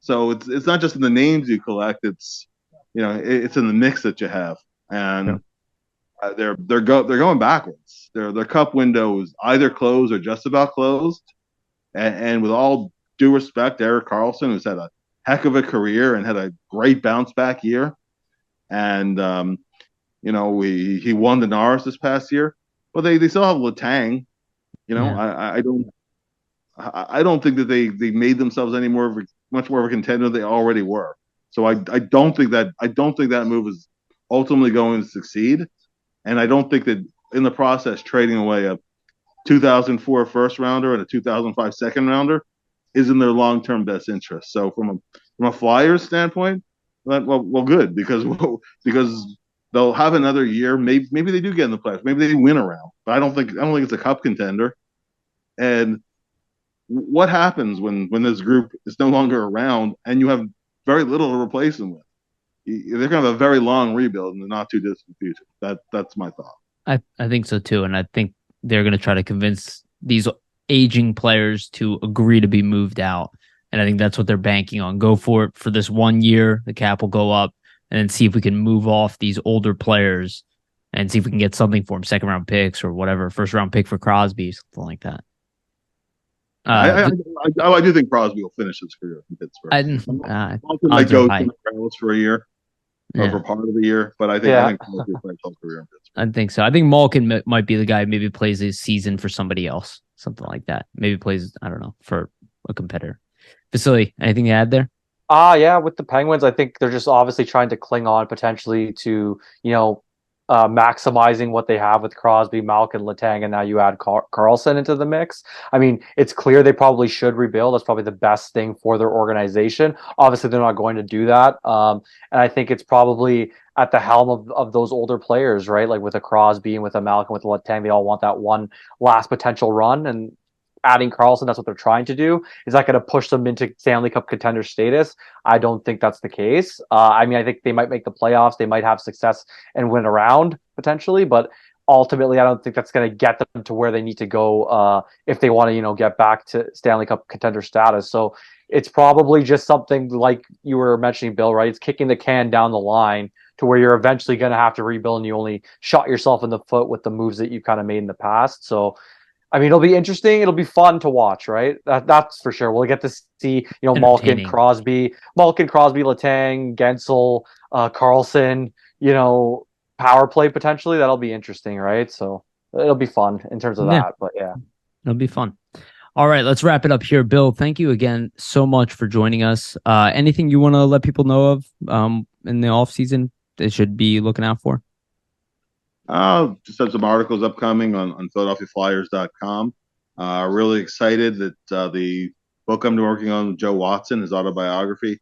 So it's not just in the names you collect; it's it's in the mix that you have, and they're going backwards. Their cup window is either closed or just about closed, and with all due respect, Erik Karlsson, who's had a heck of a career and had a great bounce back year, and he won the Norris this past year, but they still have Letang. I don't think that they made themselves much more of a contender than they already were. So I don't think that move is ultimately going to succeed, and I don't think that in the process trading away a 2004 first rounder and a 2005 second rounder is in their long-term best interest. So from a Flyers standpoint, well, good because they'll have another year. Maybe they do get in the playoffs. Maybe they win a round, but I don't think it's a cup contender. And what happens when this group is no longer around and you have very little to replace them with? They're going to have a very long rebuild in the not too distant future. That's my thought. I think so too, and I think they're going to try to convince these aging players to agree to be moved out. And I think that's what they're banking on. Go for it for this 1 year. The cap will go up, and then see if we can move off these older players and see if we can get something for him, second round picks or whatever, first round pick for Crosby, something like that. I do think Crosby will finish his career in Pittsburgh. Malkin might go for a year, or for part of the year, but I think Crosby will play his whole career in Pittsburgh. I think so. I think Malkin might be the guy who maybe plays his season for somebody else, something like that. Maybe plays, I don't know, for a competitor. Vasili, anything to add there? Yeah, with the Penguins, I think they're just obviously trying to cling on potentially to, maximizing what they have with Crosby, Malkin, Letang, and now you add Karlsson into the mix. I mean, it's clear they probably should rebuild. That's probably the best thing for their organization. Obviously, they're not going to do that. And I think it's probably at the helm of those older players, right? Like with a Crosby and with a Malkin, with a Letang, they all want that one last potential run. And adding Karlsson, that's what they're trying to do. Is that going to push them into Stanley Cup contender status? I don't think that's the case. I think they might make the playoffs. They might have success and win a round potentially, but ultimately, I don't think that's going to get them to where they need to go if they want to, get back to Stanley Cup contender status. So it's probably just something like you were mentioning, Bill, right? It's kicking the can down the line to where you're eventually going to have to rebuild, and you only shot yourself in the foot with the moves that you kind of made in the past. So it'll be interesting. It'll be fun to watch, right? That's for sure. We'll get to see, Malkin, Crosby, Letang, Gensel, Karlsson, power play potentially. That'll be interesting, right? So it'll be fun in terms of that. But yeah, it'll be fun. All right, let's wrap it up here. Bill, thank you again so much for joining us. Anything you want to let people know of in the off season they should be looking out for? Just have some articles upcoming on PhiladelphiaFlyers.com. Really excited that the book I'm working on, Joe Watson, his autobiography,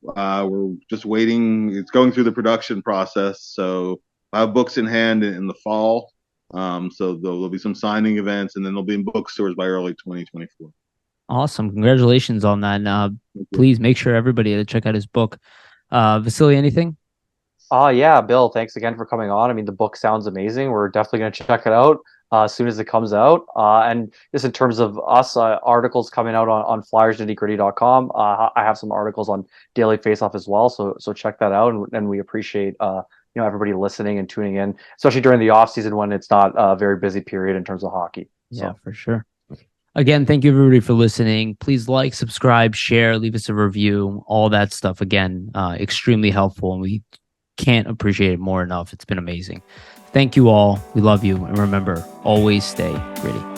we're just waiting. It's going through the production process, so I have books in hand in the fall. So there'll be some signing events, and then they'll be in bookstores by early 2024. Awesome. Congratulations on that. And, please make sure everybody to check out his book. Vasili, anything? Yeah, Bill, thanks again for coming on. The book sounds amazing. We're definitely going to check it out as soon as it comes out. And just in terms of us, articles coming out on flyersnittygritty.com. I have some articles on Daily Faceoff as well. So check that out. And we appreciate, everybody listening and tuning in, especially during the off season when it's not a very busy period in terms of hockey. So. Yeah, for sure. Again, thank you everybody for listening. Please like, subscribe, share, leave us a review, all that stuff. Again, extremely helpful. And we can't appreciate it more enough. It's been amazing. Thank you all. We love you. And remember, always stay gritty.